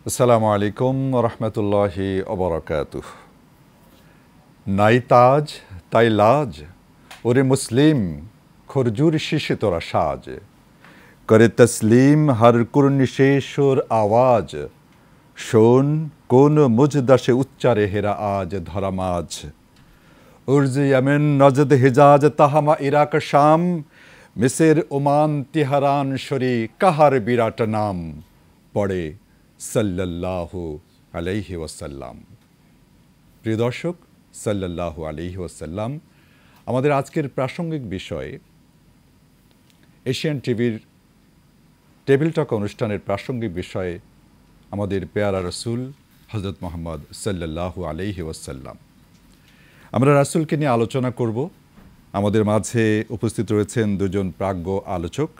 আসসালামু আলাইকুম রহমতুল্লাহি অবরাকাতুহ। নাই তাজ তাই লাজ, ওরে মুসলিম খরজুর শিশে তোরা সাজ, করে তসলিম হর কুর্নিশেষর আওয়াজ, শোন কোন মুজদাসে উচ্চারে হেরা আজ ধরা মাঝ। উর্জ ইয়ামেন নজদ হিজাজ তাহামা ইরাক শাম, মিসের ওমান তিহারান শরী কাহার বিরাট নাম, পড়ে সাল্লাল্লাহু আলাইহি ওয়াসাল্লাম। প্রিয় দর্শক, সাল্লাল্লাহু আলাইহি ওয়াসাল্লাম আমাদের আজকের প্রাসঙ্গিক বিষয়। এশিয়ান টিভির টেবিল টক অনুষ্ঠানের প্রাসঙ্গিক বিষয়ে আমাদের পেয়ারা রসুল হযরত মুহাম্মদ সাল্লাল্লাহু আলাইহি ওয়াসাল্লাম। আমরা রাসূলকে নিয়ে আলোচনা করব। আমাদের মাঝে উপস্থিত রয়েছেন দুজন প্রাজ্ঞ আলোচক,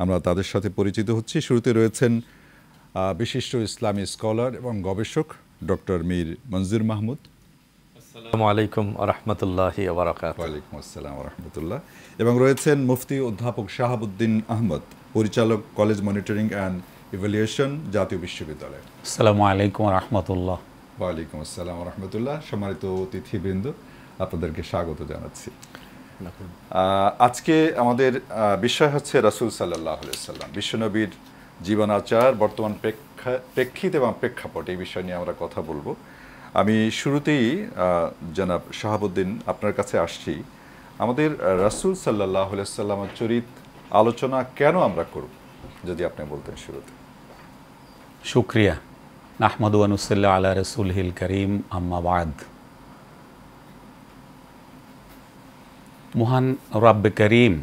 আমরা তাদের সাথে পরিচিত হচ্ছি। শুরুতে রয়েছেন বিশিষ্ট ইসলামী স্কলার এবং গবেষক ডক্টর মীর মনজুর মাহমুদ। আসসালামু আলাইকুম রহমতুল্লাহি ওয়া বারাকাতুহু। ওয়ালাইকুম আসসালাম ওয়া রাহমাতুল্লাহ। এবং রয়েছেন মুফতি অধ্যাপক শাহাবুদ্দিন আহমদ, পরিচালক কলেজ মনিটরিং অ্যান্ড ইভ্যালুয়েশন, জাতীয় বিশ্ববিদ্যালয়। আসসালামু আলাইকুম রহমতুল্লাহ। ওয়ালাইকুম আসসালাম ওয়া রাহমাতুল্লাহ। সম্মানিত অতিথিবৃন্দ, আপনাদেরকে স্বাগত জানাচ্ছি। আজকে আমাদের বিষয় হচ্ছে রাসূল সাল্লাল্লাহু আলাইহি ওয়াসাল্লাম, বিশ্বনবীর জীবনাচার, বর্তমান প্রেক্ষিত এবং প্রেক্ষাপট, এই বিষয় নিয়ে আমরা কথা বলবো। আমি শুরুতেই জনাব শাহাবুদ্দিন আপনার কাছে আসছি। আমাদের রাসূল সাল্লাল্লাহু আলাইহি ওয়াসাল্লামের চরিত আলোচনা কেন আমরা করব, যদি আপনি বলতেন শুরুতে। শুকরিয়া। নাহমাদু ওয়া নুসাল্লি আলা রাসূলিল কারীম, আম্মা বাদ। মহান রব্বে করিম,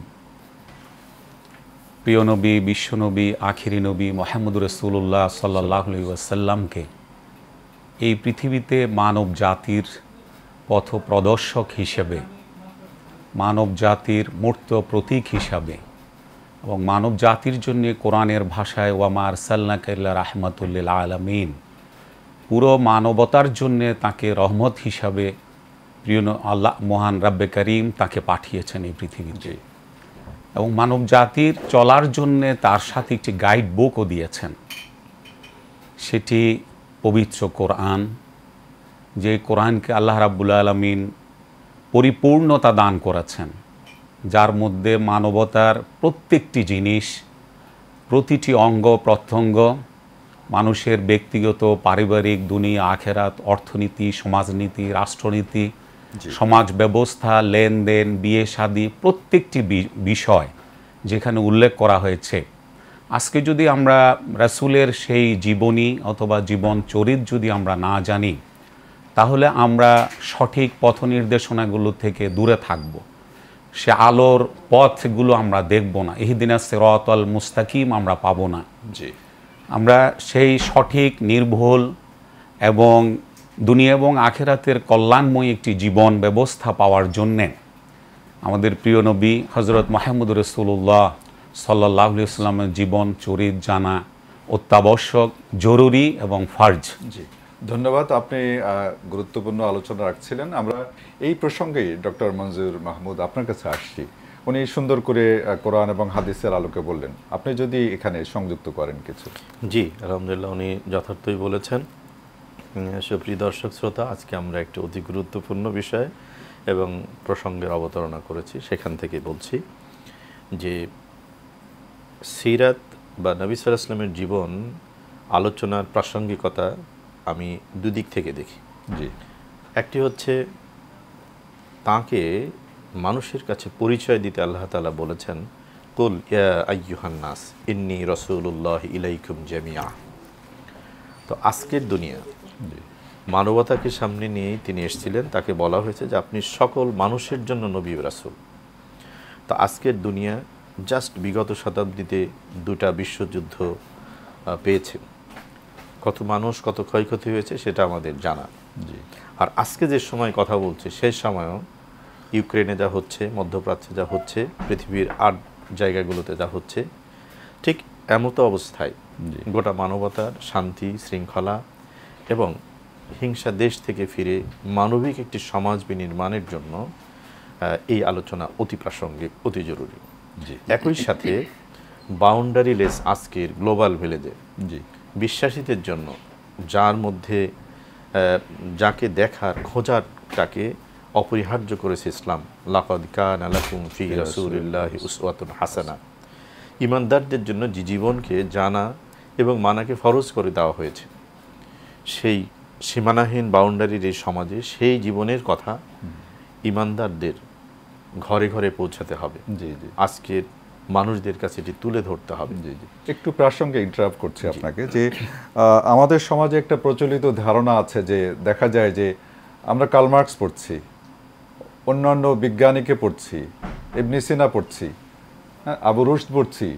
প্রিয় নবী, বিশ্বনবী, আখিরি নবী মুহাম্মদুর রাসূলুল্লাহ সাল্লাল্লাহু আলাইহি ওয়াসাল্লামকে এই পৃথিবীতে মানব জাতির পথ প্রদর্শক হিসেবে, মানব জাতির মূর্ত প্রতীক হিসাবে এবং মানব জাতির জন্য কোরআনের ভাষায় ওয়ামা আরসালনাকা ইল্লা রাহমাতুল লিল আলামিন, পুরো মানবতার জন্যে তাকে রহমত হিসাবে প্রিয় আল্লাহ মহান রব্বে করিম তাকে পাঠিয়েছেন এই পৃথিবীতে। এবং মানব জাতির চলার জন্যে তার সাথে একটি গাইড বুকও দিয়েছেন, সেটি পবিত্র কোরআন। যে কোরআনকে আল্লাহ রাব্বুল আলামিন পরিপূর্ণতা দান করেছেন, যার মধ্যে মানবতার প্রত্যেকটি জিনিস, প্রতিটি অঙ্গ প্রত্যঙ্গ, মানুষের ব্যক্তিগত, পারিবারিক, দুনিয়া, আখেরাত, অর্থনীতি, সমাজনীতি, রাষ্ট্রনীতি, সমাজ ব্যবস্থা, লেনদেন, বিয়ে শাদী, প্রত্যেকটি বিষয় যেখানে উল্লেখ করা হয়েছে। আজকে যদি আমরা রাসূলের সেই জীবনী অথবা জীবন চরিত যদি আমরা না জানি, তাহলে আমরা সঠিক পথ নির্দেশনাগুলো থেকে দূরে থাকব, সে আলোর পথগুলো আমরা দেখব না, ইহদিনাস সিরাতাল মুস্তাকিম আমরা পাবো না। আমরা সেই সঠিক, নির্ভুল এবং দুনিয়া এবং আখেরাতের কল্যাণময় একটি জীবন ব্যবস্থা পাওয়ার জন্যে আমাদের প্রিয় নবী হযরত মুহাম্মদুর রাসূলুল্লাহ সাল্লাল্লাহু আলাইহি ওয়াসাল্লামের জীবন চরিত জানা অত্যাবশ্যক, জরুরি এবং ফরজ। জি, ধন্যবাদ। আপনি গুরুত্বপূর্ণ আলোচনা রাখছিলেন। আমরা এই প্রসঙ্গেই ডক্টর মনজুর মাহমুদ আপনার কাছে আসছি। উনি সুন্দর করে কোরআন এবং হাদিসের আলোকে বললেন, আপনি যদি এখানে সংযুক্ত করেন কিছু। জি, আলহামদুলিল্লাহ, উনি যথার্থই বলেছেন। সুপ্রিয় দর্শক শ্রোতা, আজকে আমরা একটি অতি গুরুত্বপূর্ণ বিষয় এবং প্রসঙ্গের অবতারণা করেছি। সেখান থেকে বলছি যে সিরাত বা নবী সাল্লাল্লাহু আলাইহি ওয়াসাল্লামের জীবন আলোচনার প্রাসঙ্গিকতা আমি দুদিক থেকে দেখি। জি, একটি হচ্ছে তাকে মানুষের কাছে পরিচয় দিতে আল্লাহ তাআলা বলেছেন, কুল ইয়া আইয়ুহান নাস ইন্নী রাসূলুল্লাহি ইলাইকুম জামিআ। তো আজকের দুনিয়া মানবতাকে সামনে নিয়েই তিনি এসেছিলেন। তাকে বলা হয়েছে যে আপনি সকল মানুষের জন্য নবী রাসূল। তো আজকের দুনিয়া জাস্ট বিগত শতাব্দীতে দুটা বিশ্বযুদ্ধ পেয়েছে, কত মানুষ, কত ক্ষয়ক্ষতি হয়েছে সেটা আমাদের জানা। আর আজকে যে সময় কথা বলছে, সেই সময়ও ইউক্রেনে যা হচ্ছে, মধ্যপ্রাচ্যে যা হচ্ছে, পৃথিবীর 8 জায়গাগুলোতে যা হচ্ছে, ঠিক এমতো অবস্থায় গোটা মানবতার শান্তি, শৃঙ্খলা এবং হিংসা দেশ থেকে ফিরে মানবিক একটি সমাজ বিনির্মাণের জন্য এই আলোচনা অতি প্রাসঙ্গিক, অতি জরুরি। একই সাথে বাউন্ডারিলেস আজকের গ্লোবাল ভিলেজে বিশ্বাসীদের জন্য যার মধ্যে যাকে দেখার খোঁজাটাকে অপরিহার্য করেছে ইসলাম। লাকাদ কানা লাকুম ফি রাসূলিল্লাহি উসওয়াতুন হাসানা। ঈমানদারদের জন্য যে জীবনকে জানা এবং মানাকে ফরজ করে দেওয়া হয়েছে, সেই সীমানাহীন বাউন্ডারির এই সমাজে সেই জীবনের কথা ঈমানদারদের ঘরে ঘরে পৌঁছাতে হবে। জি জি, আজকের মানুষদের কাছে এটি তুলে ধরতে হবে। জি জি, একটু প্রাসঙ্গে ইন্টারাপ্ট করছি আপনাকে যে আমাদের সমাজে একটা প্রচলিত ধারণা আছে যে দেখা যায় যে আমরা কার্ল মার্কস পড়ছি, অন্যান্য বিজ্ঞানীকে পড়ছি, ইবনে সিনা পড়ছি, হ্যাঁ, আবু রুশদ পড়ছি,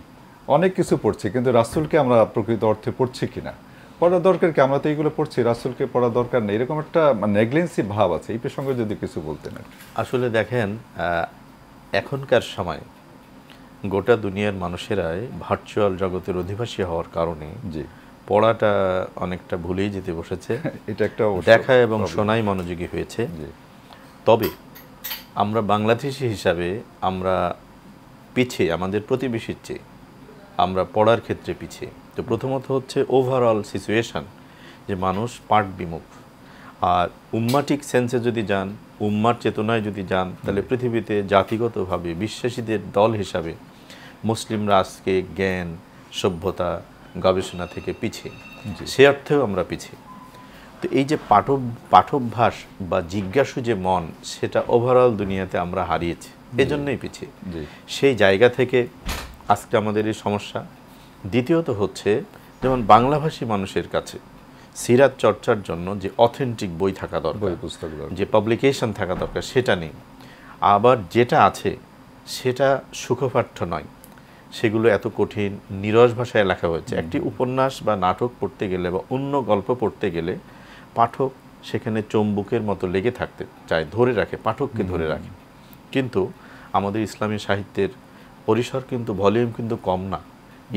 অনেক কিছু পড়ছি, কিন্তু রাসূলকে আমরা প্রকৃত অর্থে পড়ছি কিনা, পড়া দরকার কি, আমরা তো এইগুলো পড়ছি, রাসূলকে পড়া দরকার নেই, এরকম একটা নেগলেন্সি ভাব আছে। এই প্রসঙ্গে যদি কিছু বলতেন। আসলে দেখেন, এখনকার সময় গোটা দুনিয়ার মানুষেরাই ভার্চুয়াল জগতের অধিবাসী হওয়ার কারণে জি, পড়াটা অনেকটা ভুলেই যেতে বসেছে। এটা একটা দেখা এবং শোনাই মনোযোগী হয়েছে। তবে আমরা বাংলাদেশি হিসাবে আমরা পিছিয়ে, আমাদের প্রতিবেশীর চেয়ে আমরা পড়ার ক্ষেত্রে পিছিয়ে। তো প্রথমত হচ্ছে ওভারঅল সিচুয়েশন, যে মানুষ পাঠ বিমুখ। আর উম্মাটিক সেন্সে যদি যান, উম্মার চেতনায় যদি যান, তাহলে পৃথিবীতে জাতিগতভাবে বিশ্বাসীদের দল হিসাবে মুসলিমরা আজকে জ্ঞান, সভ্যতা, গবেষণা থেকে পিছিয়ে, সে অর্থেও আমরা পিছিয়ে। তো এই যে পাঠভ্যাস বা জিজ্ঞাসু যে মন, সেটা ওভারঅল দুনিয়াতে আমরা হারিয়েছি, এজন্যই পিছিয়ে। সেই জায়গা থেকে আজকে আমাদের এই সমস্যা। দ্বিতীয়ত হচ্ছে, যেমন বাংলাভাষী মানুষের কাছে সিরাত চর্চার জন্য যে অথেন্টিক বই থাকা দরকার, যে পাবলিকেশন থাকা দরকার, সেটা নেই। আবার যেটা আছে সেটা সুখপাঠ্য নয়, সেগুলো এত কঠিন নিরস ভাষায় লেখা হয়েছে। একটি উপন্যাস বা নাটক পড়তে গেলে বা অন্য গল্প পড়তে গেলে পাঠক সেখানে চম্বুকের মতো লেগে থাকতে চায়, ধরে রাখে, পাঠককে ধরে রাখে। কিন্তু আমাদের ইসলামী সাহিত্যের পরিসর কিন্তু, ভলিউম কিন্তু কম না,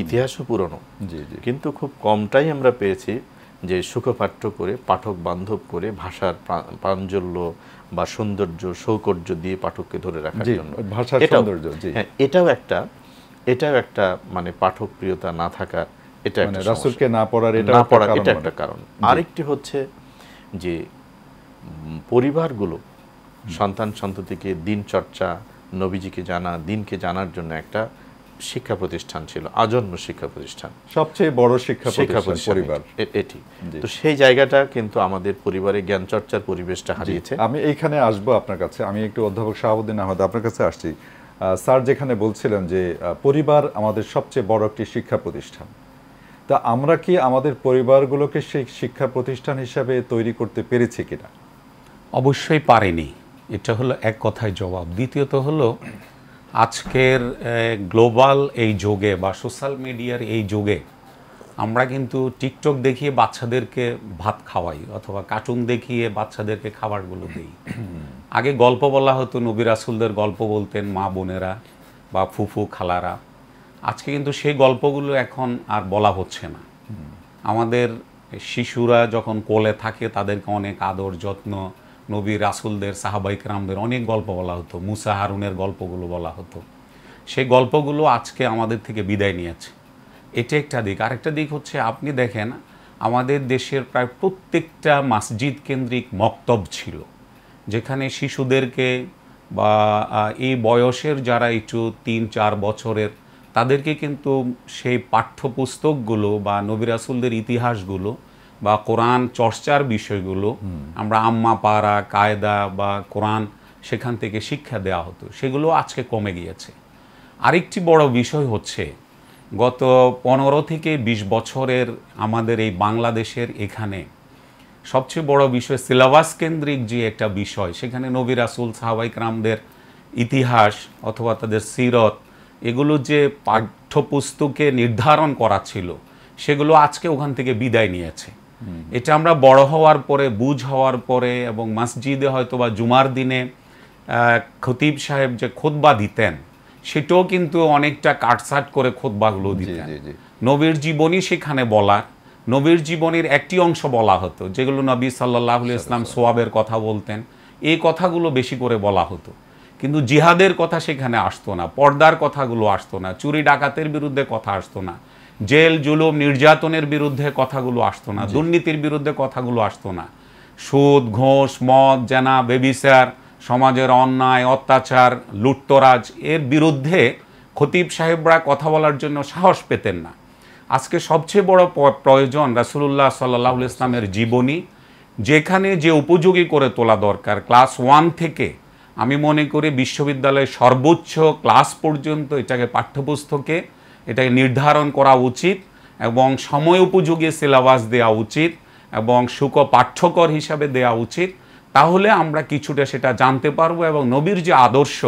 ইতিহাসও পুরনো, কিন্তু খুব কমটাই আমরা পেয়েছি যে সুখপাঠ্য করে, পাঠক বান্ধব করে, ভাষার প্রাঞ্জল্য বা সৌন্দর্য, সৌকর্য দিয়ে পাঠককে ধরে রাখার জন্য। হ্যাঁ, এটাও একটা মানে পাঠক প্রিয়তা না থাকার, এটা একটা রাসূলকে না পড়ার এটা একটা কারণ। আরেকটি হচ্ছে যে পরিবারগুলো সন্তান সন্ততিকে দিন চর্চা, নবীজিকে জানা, দিনকে জানার জন্য একটা শিক্ষা প্রতিষ্ঠান ছিল, আজন্ম শিক্ষা প্রতিষ্ঠান, সবচেয়ে বড় শিক্ষা প্রতিষ্ঠান পরিবার এটি। তো সেই জায়গাটা কিন্তু আমাদের পরিবারে জ্ঞান চর্চার পরিবেশটা হারিয়েছে। আমি এইখানে আসবো আপনার কাছে, আমি একটু অধ্যাপক শাহাবুদ্দিন আহমেদ আপনার কাছে আসছি। স্যার যেখানে বলছিলেন যে পরিবার আমাদের সবচেয়ে বড় একটি শিক্ষা প্রতিষ্ঠান, তা আমরা কি আমাদের পরিবারগুলোকে সেই শিক্ষা প্রতিষ্ঠান হিসাবে তৈরি করতে পেরেছি কিনা? অবশ্যই পারেনি, এটা হলো এক কথায় জবাব। দ্বিতীয়ত হলো আজকের গ্লোবাল এই যুগে বা সোশ্যাল মিডিয়ার এই যুগে আমরা কিন্তু টিকটক দেখিয়ে বাচ্চাদেরকে ভাত খাওয়াই, অথবা কার্টুন দেখিয়ে বাচ্চাদেরকে খাবারগুলো দিই। আগে গল্প বলা হতো, নবী রাসূলদের গল্প বলতেন মা বোনেরা বা ফুফু খালারা। আজকে কিন্তু সেই গল্পগুলো এখন আর বলা হচ্ছে না। আমাদের শিশুরা যখন কোলে থাকে তাদেরকে অনেক আদর যত্ন, নবী রাসূলদের, সাহাবায়ে কেরামদের অনেক গল্প বলা হতো, মুসা হারুনের গল্পগুলো বলা হতো। সেই গল্পগুলো আজকে আমাদের থেকে বিদায় নিয়েছে, এটা একটা দিক। আরেকটা দিক হচ্ছে, আপনি দেখেন আমাদের দেশের প্রায় প্রত্যেকটা মসজিদ কেন্দ্রিক মক্তব ছিল, যেখানে শিশুদেরকে বা এই বয়সের যারা একটু 3-4 বছরের, তাদেরকে কিন্তু সেই পাঠ্যপুস্তকগুলো বা নবী রাসূলদের ইতিহাসগুলো বা কোরআন চর্চার বিষয়গুলো আমরা আম্মা পারা, কায়দা বা কোরআন, সেখান থেকে শিক্ষা দেওয়া হতো। সেগুলো আজকে কমে গিয়েছে। আরেকটি বড় বিষয় হচ্ছে, গত 15 থেকে 20 বছরের আমাদের এই বাংলাদেশের এখানে সবচেয়ে বড় বিষয় সিলেবাস কেন্দ্রিক যে একটা বিষয়, সেখানে নবী রাসূল, সাহাবায়ে কেরামদের ইতিহাস অথবা তাদের সিরত, এগুলো যে পাঠ্যপুস্তকে নির্ধারণ করা ছিল, সেগুলো আজকে ওখান থেকে বিদায় নিয়েছে। এটা আমরা বড় হওয়ার পরে, বুঝ হওয়ার পরে, এবং মসজিদে হয়তো বা জুমার দিনে খতিব সাহেব যে খুতবা দিতেন, সেটাও কিন্তু অনেকটা কাটছাট করে খুতবাগুলো দিতেন। নবীর জীবনী সেখানে বলার, নবীর জীবনের একটি অংশ বলা হতো, যেগুলো নবী সাল্লাল্লাহু আলাইহি ওয়াসাল্লাম সোয়াবের কথা বলতেন, এই কথাগুলো বেশি করে বলা হতো। কিন্তু জিহাদের কথা সেখানে আসতো না, পর্দার কথাগুলো আসতো না, চুরি ডাকাতের বিরুদ্ধে কথা আসতো না। জেল জুলুম নির্যাতনের বিরুদ্ধে কথাগুলো আসতো না, দুর্নীতির বিরুদ্ধে কথাগুলো আসতো না। সুদ ঘোষ মদ জেনা বেবিচার সমাজের অন্যায় অত্যাচার লুটতরাজ এর বিরুদ্ধে খতিব সাহেবরা কথা বলার জন্য সাহস পেতেন না। আজকে সবচেয়ে বড় প্রয়োজন রাসূলুল্লাহ সাল্লাল্লাহু আলাইহি ইসলামের জীবনী, যেখানে যে উপযোগী করে তোলা দরকার ক্লাস 1 থেকে আমি মনে করি বিশ্ববিদ্যালয়ের সর্বোচ্চ ক্লাস পর্যন্ত এটাকে পাঠ্যপুস্তকে এটাকে নির্ধারণ করা উচিত এবং সময় উপযোগী সিলেবাস দেওয়া উচিত এবং পাঠ্যকর হিসাবে দেওয়া উচিত। তাহলে আমরা কিছুটা সেটা জানতে পারবো এবং নবীর যে আদর্শ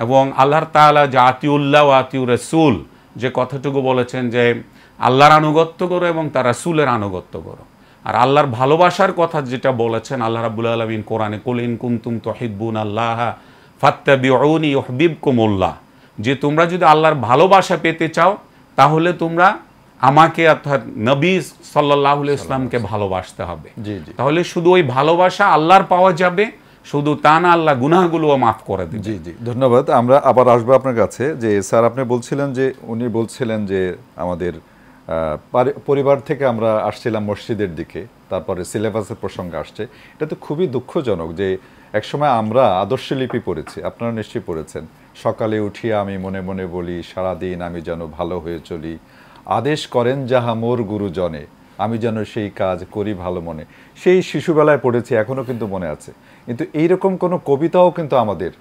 এবং আল্লাহর তাআলা যে আতিউল্লাহ ওয়া আতিউর রাসূল যে কথাটুকু বলেছেন যে আল্লাহর আনুগত্য করো এবং তার রাসূলের আনুগত্য করো, আর আল্লাহর ভালোবাসার কথা যেটা বলেছেন আল্লাহ রাব্বুল আলামিন কোরআনে কুল ইন কুনতুম তুহিব্বুনাল্লাহ ফাত্তাবিউনি ইউহিব্বুকুমুল্লাহ, যে তোমরা যদি আল্লাহর ভালোবাসা পেতে চাও তাহলে তোমরা আমাকে অর্থাৎ নবী সাল্লাল্লাহু আলাইহি ইসলামকে ভালোবাসতে হবে। তাহলে শুধু ওই ভালোবাসা আল্লাহর পাওয়া যাবে, শুধু তা না আল্লাহ গুনাহগুলোও মাফ করে দেবে। জি জি ধন্যবাদ। আমরা আবার আসবো আপনার কাছে যে স্যার আপনি বলছিলেন যে আমাদের পরিবার থেকে আমরা আসছিলাম মসজিদের দিকে, তারপরে সিলেবাসের প্রসঙ্গে আসছে। এটা তো খুবই দুঃখজনক যে একসময় আমরা আদর্শলিপি পড়েছি, আপনারা নিশ্চয়ই পড়েছেন, সকালে উঠিয়া আমি মনে মনে বলি সারাদিন আমি যেন ভালো হয়ে চলি, আদেশ করেন যাহা মোর গুরুজনে আমি যেন সেই কাজ করি ভালো মনে। সেই শিশুবেলায় পড়েছি, এখনও কিন্তু মনে আছে। কিন্তু এইরকম কোনো কবিতাও কিন্তু আমাদের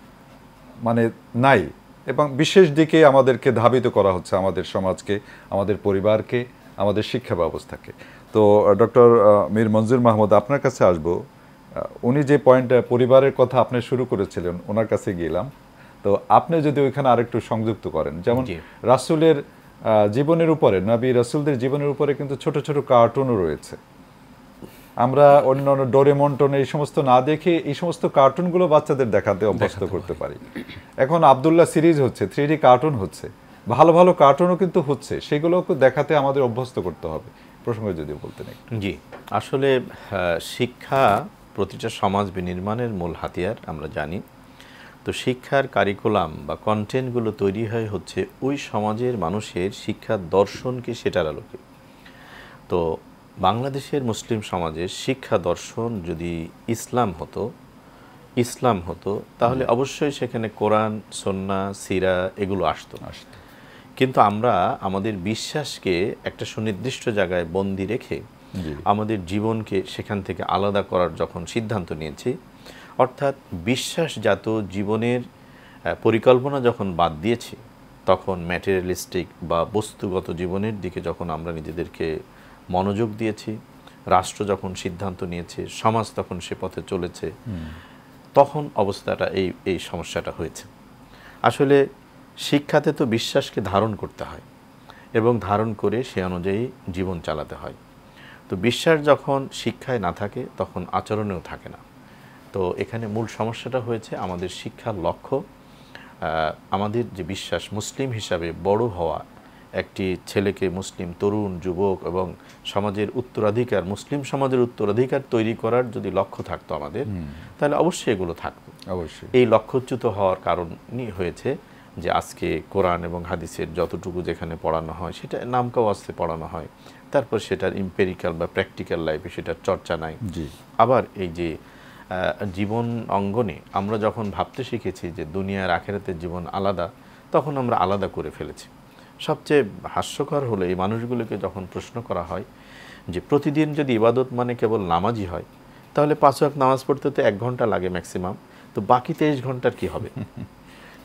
মানে নাই, এবং বিশেষ দিকে আমাদেরকে ধাবিত করা হচ্ছে আমাদের সমাজকে, আমাদের পরিবারকে, আমাদের শিক্ষা ব্যবস্থাকে। তো ডক্টর মীর মঞ্জুর মাহমুদ আপনার কাছে আসবো। উনি যে পয়েন্টটা পরিবারের কথা আপনি শুরু করেছিলেন ওনার কাছে গেলাম, তো আপনি যদি ওইখানে আরেকটু সংযুক্ত করেন, যেমন রাসূলের জীবনের উপরে, নবী রাসূলদের জীবনের উপরে কিন্তু ছোট ছোট কার্টুনও রয়েছে। আমরা অন্যান্য ডোরেমন টোন এই সমস্ত না দেখে এই সমস্ত কার্টুনগুলো বাচ্চাদের দেখাতে অভ্যস্ত করতে পারি। এখন আব্দুল্লাহ সিরিজ হচ্ছে, 3D কার্টুন হচ্ছে, ভালো ভালো কার্টুনও কিন্তু হচ্ছে, সেগুলোকে দেখাতে আমাদের অভ্যস্ত করতে হবে। প্রসঙ্গে যদি বলতে নেই। জি, আসলে শিক্ষা প্রতিটা সমাজ বিনির্মাণের মূল হাতিয়ার আমরা জানি। তো শিক্ষার কারিকুলাম বা কন্টেন্টগুলো তৈরি হচ্ছে ওই সমাজের মানুষের শিক্ষার দর্শনকে সেটার আলোকে। তো বাংলাদেশের মুসলিম সমাজের শিক্ষা দর্শন যদি ইসলাম হতো তাহলে অবশ্যই সেখানে কোরআন সুন্নাহ সিরা এগুলো আসতো। কিন্তু আমরা আমাদের বিশ্বাসকে একটা সুনির্দিষ্ট জায়গায় বন্দি রেখে আমাদের জীবনকে সেখান থেকে আলাদা করার যখন সিদ্ধান্ত নিয়েছি, অর্থাৎ বিশ্বাসজাত জীবনের পরিকল্পনা যখন বাদ দিয়েছি, তখন ম্যাটেরিয়ালিস্টিক বা বস্তুগত জীবনের দিকে যখন আমরা নিজেদেরকে মনোযোগ দিয়েছি, রাষ্ট্র যখন সিদ্ধান্ত নিয়েছে, সমাজ তখন সে পথে চলেছে, তখন অবস্থাটা এই সমস্যাটা হয়েছে। আসলে শিক্ষাতে তো বিশ্বাসকে ধারণ করতে হয় এবং ধারণ করে সে অনুযায়ী জীবন চালাতে হয়। তো বিশ্বাস যখন শিক্ষায় না থাকে তখন আচরণেও থাকে না। তো এখানে মূল সমস্যাটা হয়েছে আমাদের শিক্ষার লক্ষ্য, আমাদের যে বিশ্বাস মুসলিম হিসাবে বড় হওয়া, একটি ছেলেকে মুসলিম তরুণ যুবক এবং সমাজের উত্তরাধিকার, মুসলিম সমাজের উত্তরাধিকার তৈরি করার যদি লক্ষ্য থাকতো আমাদের, তাহলে অবশ্যই এগুলো থাকতো। অবশ্যই এই লক্ষ্যচ্যুত হওয়ার কারণই হয়েছে যে আজকে কোরআন এবং হাদিসের যতটুকু যেখানে পড়ানো হয় সেটা নামকাও আসতে পড়ানো হয়, তারপর সেটার ইম্পেরিক্যাল বা প্র্যাকটিক্যাল লাইফে সেটার চর্চা নাই। আবার এই যে জীবন অঙ্গনে আমরা যখন ভাবতে শিখেছি যে দুনিয়ার আখেরাতের জীবন আলাদা, তখন আমরা আলাদা করে ফেলেছি। সবচেয়ে হাস্যকর হলো এই মানুষগুলোকে যখন প্রশ্ন করা হয় যে প্রতিদিন যদি ইবাদত মানে কেবল নামাজই হয়, তাহলে 5 ওয়াক্ত নামাজ পড়তে তো 1 ঘন্টা লাগে ম্যাক্সিমাম, তো বাকি 23 ঘন্টার কি হবে?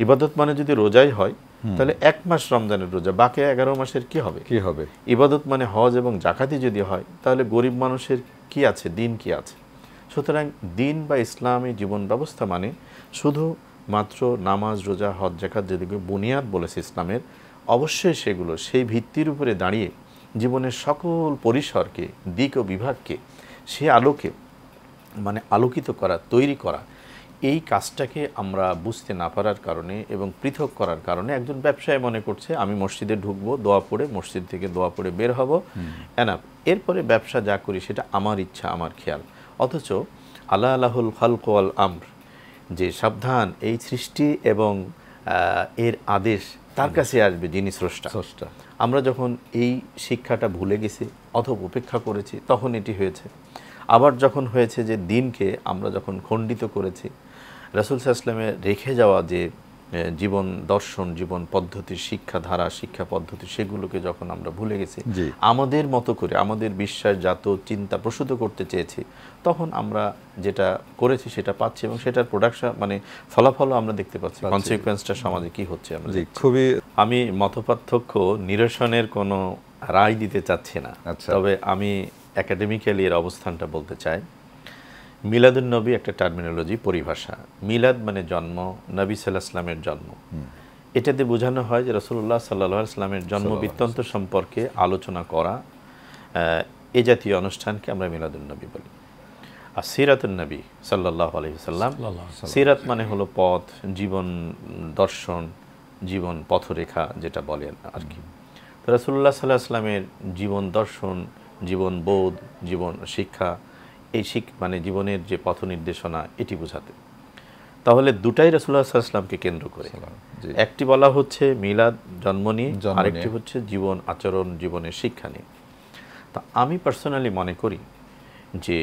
ইবাদত মানে যদি রোজাই হয় তাহলে 1 মাস রমজানের রোজা, বাকি 11 মাসের কি হবে? ইবাদত মানে হজ এবং জাকাতি যদি হয় তাহলে গরিব মানুষের কি আছে, দিন কি আছে? সুতরাং দিন বা ইসলামী জীবন ব্যবস্থা মানে শুধু মাত্র নামাজ রোজা হজ জাকাত যেদিকে বুনিয়াদ বলেছে ইসলামের, অবশ্যই সেগুলো সেই ভিত্তির উপরে দাঁড়িয়ে জীবনের সকল পরিসরকে দিক ও বিভাগকে সে আলোকে মানে আলোকিত করা, তৈরি করা, এই কাজটাকে আমরা বুঝতে না পারার কারণে এবং পৃথক করার কারণে একজন ব্যবসায়ী মনে করছে আমি মসজিদে ঢুকবো, দোয়া পড়ে মসজিদ থেকে দোয়া পড়ে বের হব, এনাফ, এরপরে ব্যবসা যা করি সেটা আমার ইচ্ছা আমার খেয়াল। অথচ আল্লাহ আলাহুল খালক ওয়াল আমর, যে সাবধান, এই সৃষ্টি এবং এর আদেশ তার কাছে আসবে যিনি স্রষ্টা। আমরা যখন এই শিক্ষাটা ভুলে গেছি অথবা উপেক্ষা করেছি তখন এটি হয়েছে। আবার যখন হয়েছে যে দিনকে আমরা যখন খণ্ডিত করেছি, রাসূল সাল্লাল্লাহু আলাইহি ওয়াসাল্লামের রেখে যাওয়া যে জীবন দর্শন, জীবন পদ্ধতি, শিক্ষাধারা, শিক্ষা পদ্ধতি, সেগুলোকে যখন আমরা ভুলে গেছি, আমাদের মতো করে আমাদের বিশ্বাসজাত চিন্তা প্রসূত করতে চেয়েছি, তখন আমরা যেটা করেছি সেটা পাচ্ছি এবং সেটার প্রোডাকশন মানে ফলাফলও আমরা দেখতে পাচ্ছি, কনসিকুয়েন্সটা সমাজে কি হচ্ছে আমরা খুবই। আমি মতপার্থক্য নিরসনের কোনো রায় দিতে চাচ্ছি না, তবে আমি একাডেমিক্যালি এর অবস্থানটা বলতে চাই। মিলাদুন নবী একটা টার্মিনোলজি, পরিভাষা। মিলাদ মানে জন্ম, নবী সাল্লাল্লাহু আলাইহি ওয়াসাল্লামের জন্ম। এটাতে বোঝানো হয় যে রাসূলুল্লাহ সাল্লাল্লাহু আলাইহি ওয়াসাল্লামের জন্ম বৃত্তান্ত সম্পর্কে আলোচনা করা, এ জাতীয় অনুষ্ঠানকে আমরা মিলাদুন নবী বলি। আর সিরাতুন নবী সাল্লাল্লাহু আলাইহি ওয়াসাল্লাম, সিরাত মানে হলো পথ, জীবন দর্শন, জীবন পথরেখা যেটা বলেন আর কি। তো রাসূলুল্লাহ সাল্লাল্লাহু আলাইহি ওয়াসাল্লামের জীবন দর্শন, জীবন বোধ, জীবন শিক্ষা, এই মানে জীবনের যে পথ নির্দেশনা, এটি বোঝাতে। তাহলে দুটাই রাসূলুল্লাহ সাল্লাল্লাহু আলাইহি ওয়াসাল্লামকে কেন্দ্র করে। একটি বলা হচ্ছে মিলাদ, জন্ম নিয়ে, আরেকটি হচ্ছে জীবন আচরণ, জীবনের শিক্ষা নিয়ে। তা আমি পার্সোনালি মনে করি যে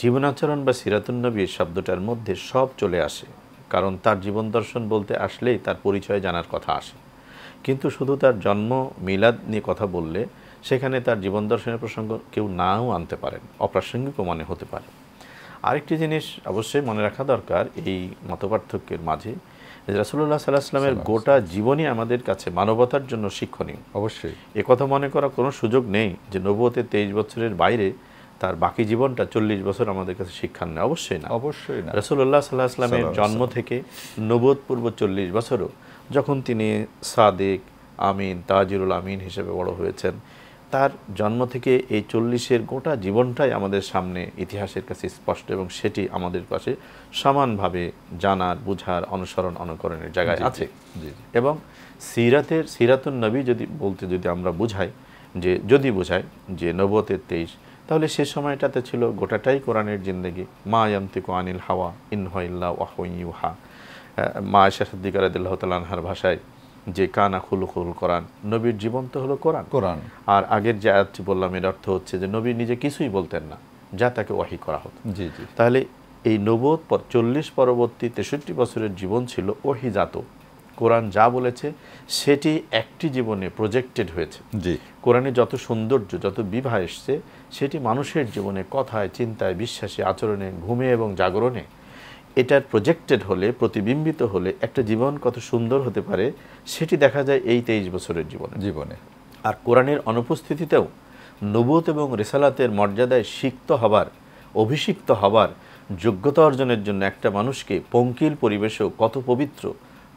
জীবন আচরণ বা সিরাতুন নবী শব্দটার মধ্যে সব চলে আসে, কারণ তার জীবন দর্শন বলতে আসলেই তার পরিচয় জানার কথা আসে। কিন্তু শুধু তার জন্ম মিলাদ নিয়ে কথা বললে সেখানে তার জীবন দর্শনের প্রসঙ্গ কেউ নাও আনতে পারেন, অপ্রাসঙ্গিকও মনে হতে পারে। আরেকটি জিনিস অবশ্যই মনে রাখা দরকার এই মতপার্থক্যের মাঝে, রাসূলুল্লাহ সাল্লাল্লাহু আলাইহি ওয়াসাল্লামের গোটা জীবনই আমাদের কাছে মানবতার জন্য শিক্ষণীয়। অবশ্যই এ কথা মনে করা কোনো সুযোগ নেই যে নবুয়তের 23 বছরের বাইরে তার বাকি জীবনটা 40 বছর আমাদের কাছে শিক্ষার নেই, অবশ্যই না, অবশ্যই না। রাসূলুল্লাহ সাল্লাল্লাহু আলাইহি ওয়াসাল্লামের জন্ম থেকে নবুয়ত পূর্ব 40 বছরও যখন তিনি সাদিক, আমিন, তাজিরুল আমিন হিসেবে বড় হয়েছেন, তার জন্ম থেকে এই 40-এর গোটা জীবনটাই আমাদের সামনে ইতিহাসের কাছে স্পষ্ট এবং সেটি আমাদের পাশে সমানভাবে জানার, বুঝার, অনুসরণ, অনুকরণের জায়গায় আছে। এবং সিরাতুন নবী যদি আমরা বুঝাই যে নবুয়তের 23, তাহলে সে সময়টাতে ছিল গোটাটাই কোরআনের জিন্দেগি। মা ইয়ানতিকু আনিল হাওয়া ইন হুয়া ইল্লা ওয়াহয়ুন ইউহা। মা আয়েশা সিদ্দিকা রাদিয়াল্লাহু তাআলা আনহার ভাষায় যে কানা খুলুকুল কোরআন, নবীর জীবন তো হলো কোরআন। আর আগের যে আয়াতটি বললাম এর অর্থ হচ্ছে যে নবী নিজে কিছুই বলতেন না, যা তাকে ওয়াহি করা হতো। তাহলে এই নবুয়ত 40 পরবর্তী 63 বছরের জীবন ছিল ওহিজাত। কোরআন যা বলেছে সেটি একটি জীবনে প্রজেক্টেড হয়েছে। কোরআনে যত সৌন্দর্য, যত বিভা এসছে, সেটি মানুষের জীবনে কথায়, চিন্তায়, বিশ্বাসে, আচরণে, ঘুমে এবং জাগরণে এটার প্রজেক্টেড হলে, প্রতিবিম্বিত হলে একটা জীবন কত সুন্দর হতে পারে সেটি দেখা যায় এই 23 বছরের জীবনে। আর কোরআনের অনুপস্থিতিতেও নবুয়ত এবং রিসালাতের মর্যাদায় অভিষিক্ত হবার যোগ্যতা অর্জনের জন্য একটা মানুষকে পঙ্কিল পরিবেশেও কত পবিত্র,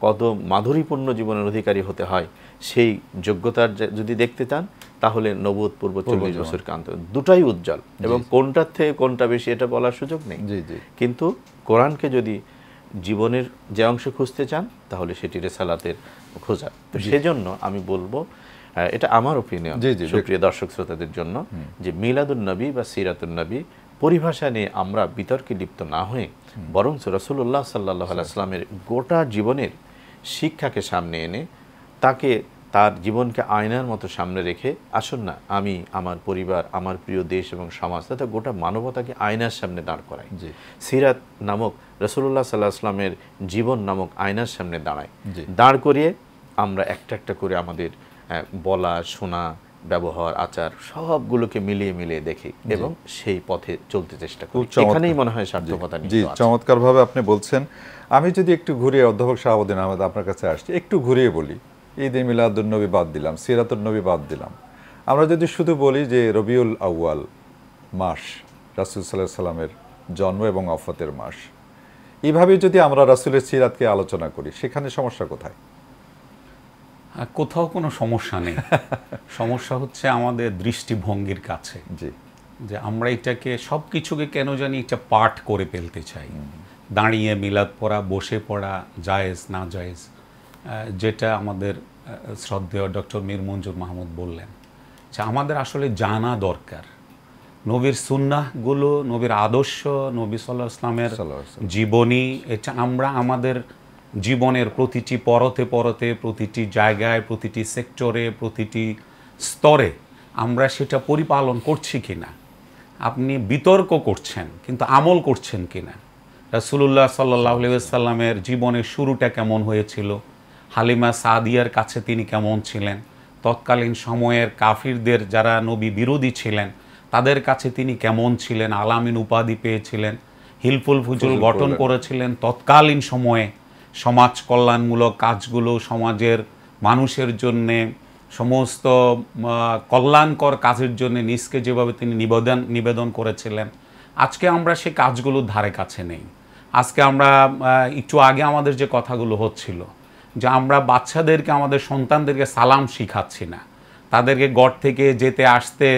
কত মাধুরীপূর্ণ জীবনের অধিকারী হতে হয়, সেই যোগ্যতার যদি দেখতে চান তাহলে নবুয়ত পূর্ব 40 বছর কান্ত, দুটাই উজ্জ্বল এবং কোনটার থেকে কোনটা বেশি এটা বলার সুযোগ নেই। কিন্তু কোরআনকে যদি জীবনের যে অংশ খুঁজতে চান তাহলে সেটি রিসালাতের খোঁজা। তো সেজন্য আমি বলবো, এটা আমার ওপিনিয়ন সুপ্রিয় দর্শক শ্রোতাদের জন্য, যে মিলাদুন নবী বা সিরাতুন নবী পরিভাষা নিয়ে আমরা বিতর্কে লিপ্ত না হয়ে বরং রাসূলুল্লাহ সাল্লাল্লাহু আলাইহি ওয়াসাল্লামের গোটা জীবনের শিক্ষাকে সামনে এনে তাকে, তার জীবনকে আয়নার মতো সামনে রেখে আসুন না আমি আমার পরিবার, আমার প্রিয় দেশ এবং সমাজ তথা গোটা মানবতাকে আয়নার সামনে দাঁড় করাই। সিরাত নামক রাসূলুল্লাহ সাল্লাল্লাহু আলাইহি ওয়াসাল্লামের জীবন নামক আয়নার সামনে দাঁড় করিয়ে আমরা একটা একটা করে আমাদের বলা, শোনা, ব্যবহার, আচার সবগুলোকে মিলিয়ে দেখি এবং সেই পথে চলতে চেষ্টা করি। এখানেই মনে হয় সার্থকতা নিয়ে। চমৎকারভাবে আপনি বলছেন। আমি যদি একটু ঘুরিয়ে, অধ্যাপক শাহাবুদ্দিন আহমেদ আপনার কাছে আসছি, একটু ঘুরিয়ে বলি, ঈদে মিলাদুন নবী বাদ দিলাম, সিরাতুন নবী বাদ দিলাম, আমরা যদি শুধু বলি যে রবিউল আউয়াল মাস রাসূল সাল্লাল্লাহু আলাইহি ওয়াসাল্লামের জন্ম এবং ওফাতের মাস, এইভাবে যদি আমরা রাসূলের সিরাতকে আলোচনা করি, সেখানে সমস্যা কোথায়? কোথাও কোনো সমস্যা নেই। সমস্যা হচ্ছে আমাদের দৃষ্টিভঙ্গির কাছে, যে আমরা এটাকে সব কিছুকে কেন জানি একটা পাঠ করে ফেলতে চাই। দাঁড়িয়ে মিলাদ পড়া, বসে পড়া জায়েজ না জায়েজ, যেটা আমাদের শ্রদ্ধেয় ডক্টর মীর মঞ্জুর মাহমুদ বললেন, যে আমাদের আসলে জানা দরকার নবীর সুন্নাহগুলো, নবীর আদর্শ, নবী সাল্লাল্লাহু আলাইহি ওয়াসাল্লামের জীবনী, এটা আমরা আমাদের জীবনের প্রতিটি পরতে পরতে, প্রতিটি জায়গায়, প্রতিটি সেক্টরে, প্রতিটি স্তরে আমরা সেটা পরিপালন করছি কিনা। আপনি বিতর্ক করছেন কিন্তু আমল করছেন কিনা। রাসূলুল্লাহ সাল্লাল্লাহু আলাইহি ওয়াসাল্লামের জীবনের শুরুটা কেমন হয়েছিল, হালিমা সাদিয়ার কাছে তিনি কেমন ছিলেন, তৎকালীন সময়ের কাফিরদের যারা নবী বিরোধী ছিলেন তাদের কাছে তিনি কেমন ছিলেন, আলামিন উপাধি পেয়েছিলেন, হিলফুল ফুজুল গঠন করেছিলেন, তৎকালীন সময়ে সমাজ কল্যাণমূলক কাজগুলো, সমাজের মানুষের জন্যে সমস্ত কল্যাণকর কাজের জন্য নিজকে যেভাবে তিনি নিবেদন করেছিলেন। আজকে আমরা সে কাজগুলোর ধারে কাছে নেই। আজকে আমরা একটু আগে আমাদের যে কথাগুলো হচ্ছিল যে আমরা বাচ্চাদেরকে, আমাদের সন্তানদেরকে সালাম শিখাচ্ছি না, তাদেরকে ঘর থেকে যেতে আসতে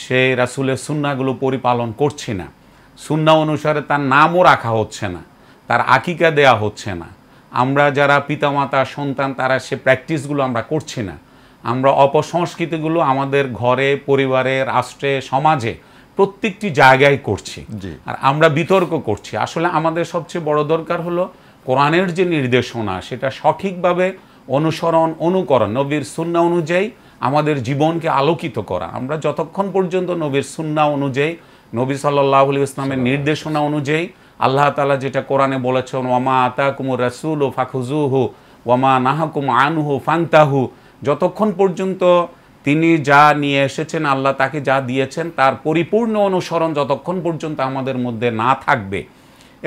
সে রাসূলের সুন্নাহগুলো পরিপালন করছি না, সুন্নাহ অনুসারে তার নামও রাখা হচ্ছে না, তার আকিকা দেয়া হচ্ছে না। আমরা যারা পিতামাতা সন্তান তারা সে প্র্যাকটিসগুলো আমরা করছি না। আমরা অপসংস্কৃতিগুলো আমাদের ঘরে, পরিবারে, রাষ্ট্রে, সমাজে প্রত্যেকটি জায়গায় করছি আর আমরা বিতর্ক করছি। আসলে আমাদের সবচেয়ে বড় দরকার হলো কোরআনের যে নির্দেশনা সেটা সঠিকভাবে অনুসরণ, অনুকরণ, নবীর সুন্নাহ অনুযায়ী আমাদের জীবনকে আলোকিত করা। আমরা যতক্ষণ পর্যন্ত নবীর সুন্নাহ অনুযায়ী, নবী সাল্লাল্লাহু আলাইহি ওয়াসাল্লামের নির্দেশনা অনুযায়ী, আল্লাহ তাআলা যেটা কোরআনে বলেছেন, ওয়ামা আতাকুমুর রাসূলু ফাখুযুহু ওয়ামা নাহাকুম আনহু ফান্তাহু, যতক্ষণ পর্যন্ত তিনি যা নিয়ে এসেছেন, আল্লাহ তাকে যা দিয়েছেন তার পরিপূর্ণ অনুসরণ যতক্ষণ পর্যন্ত আমাদের মধ্যে না থাকবে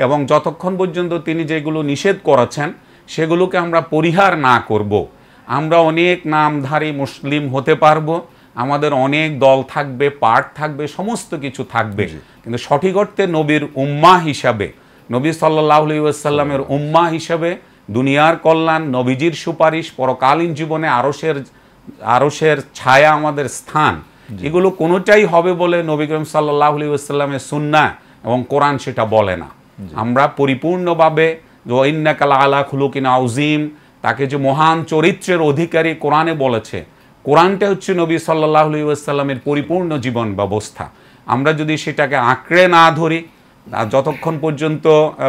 এবং যতক্ষণ পর্যন্ত তিনি যেগুলো নিষেধ করেছেন সেগুলোকে আমরা পরিহার না করব, আমরা অনেক নামধারী মুসলিম হতে পারবো, আমাদের অনেক দল থাকবে, পার্ট থাকবে, সমস্ত কিছু থাকবে, কিন্তু সঠিক অর্থে নবীর উম্মাহ হিসাবে, নবী সাল্লাল্লাহু আলাইহি ওয়াসাল্লামের উম্মাহ হিসাবে দুনিয়ার কল্যাণ, নবীজির সুপারিশ, পরকালীন জীবনে আরশের ছায়া আমাদের স্থান, এগুলো কোনোটাই হবে বলে নবী করিম সাল্লাল্লাহু আলাইহি ওয়াসাল্লামের সুন্নাহ এবং কোরআন সেটা বলে না। আমরা পরিপূর্ণভাবে ইন্নাকা লাআলা খুলুকিন আযীম, তাকে যে মহান চরিত্রের অধিকারী কোরআনে বলেছে, কোরআনটা হচ্ছে নবী সাল্লাল্লাহু আলাইহি ওয়াসাল্লামের পরিপূর্ণ জীবন ব্যবস্থা। আমরা যদি সেটাকে আঁকড়ে না ধরি, যতক্ষণ পর্যন্ত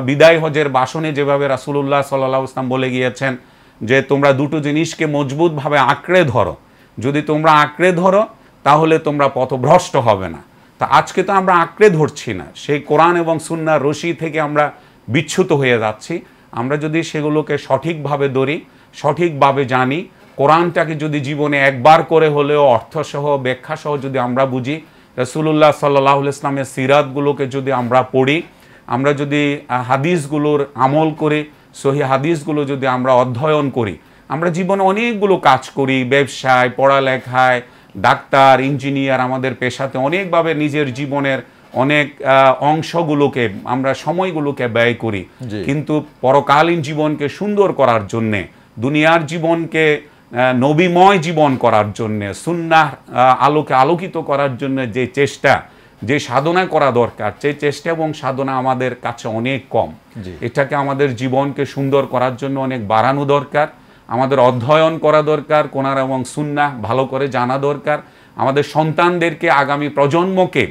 বিদায় হজের ভাষণে যেভাবে রাসূলুল্লাহ সাল্লাল্লাহু আলাইহি ওয়াসাল্লাম বলে গিয়েছেন যে তোমরা দুটো জিনিসকে মজবুতভাবে আঁকড়ে ধরো, যদি তোমরা আঁকড়ে ধরো তাহলে তোমরা পথভ্রষ্ট হবে না। তা আজকে তো আমরা আঁকড়ে ধরছি না, সেই কোরআন এবং সুন্নাহর রশি থেকে আমরা বিচ্যুত হয়ে যাচ্ছি। আমরা যদি সেগুলোকে সঠিকভাবে ধরি, সঠিকভাবে জানি, কোরআনটাকে যদি জীবনে একবার করে হলেও অর্থসহ, ব্যাখ্যাসহ যদি আমরা বুঝি, রাসূলুল্লাহ সাল্লাল্লাহু আলাইহি ওয়াসাল্লামের সিরাতগুলোকে যদি আমরা পড়ি, আমরা যদি হাদিসগুলোর আমল করি, সহিহ হাদিসগুলো যদি আমরা অধ্যয়ন করি, আমরা জীবনে অনেকগুলো কাজ করি, ব্যবসায়, পড়ালেখায়, ডাক্তার, ইঞ্জিনিয়ার, আমাদের পেশাতে অনেকভাবে নিজের জীবনের অনেক অংশগুলোকে আমরা সময়গুলোকে ব্যয় করি, কিন্তু পরকালীন জীবনকে সুন্দর করার জন্যে, দুনিয়ার জীবনকে নবীময় জীবন করার জন্যে, সুন্নাহ আলোকে আলোকিত করার জন্য যে চেষ্টা, যে সাধনা করা দরকার, সেই চেষ্টা এবং সাধনা আমাদের কাছে অনেক কম। এটাকে আমাদের জীবনকে সুন্দর করার জন্য অনেক বাড়ানো দরকার, আমাদের অধ্যয়ন করা দরকার, কোরআন এবং সুন্নাহ ভালো করে জানা দরকার, আমাদের সন্তানদেরকে, আগামী প্রজন্মকে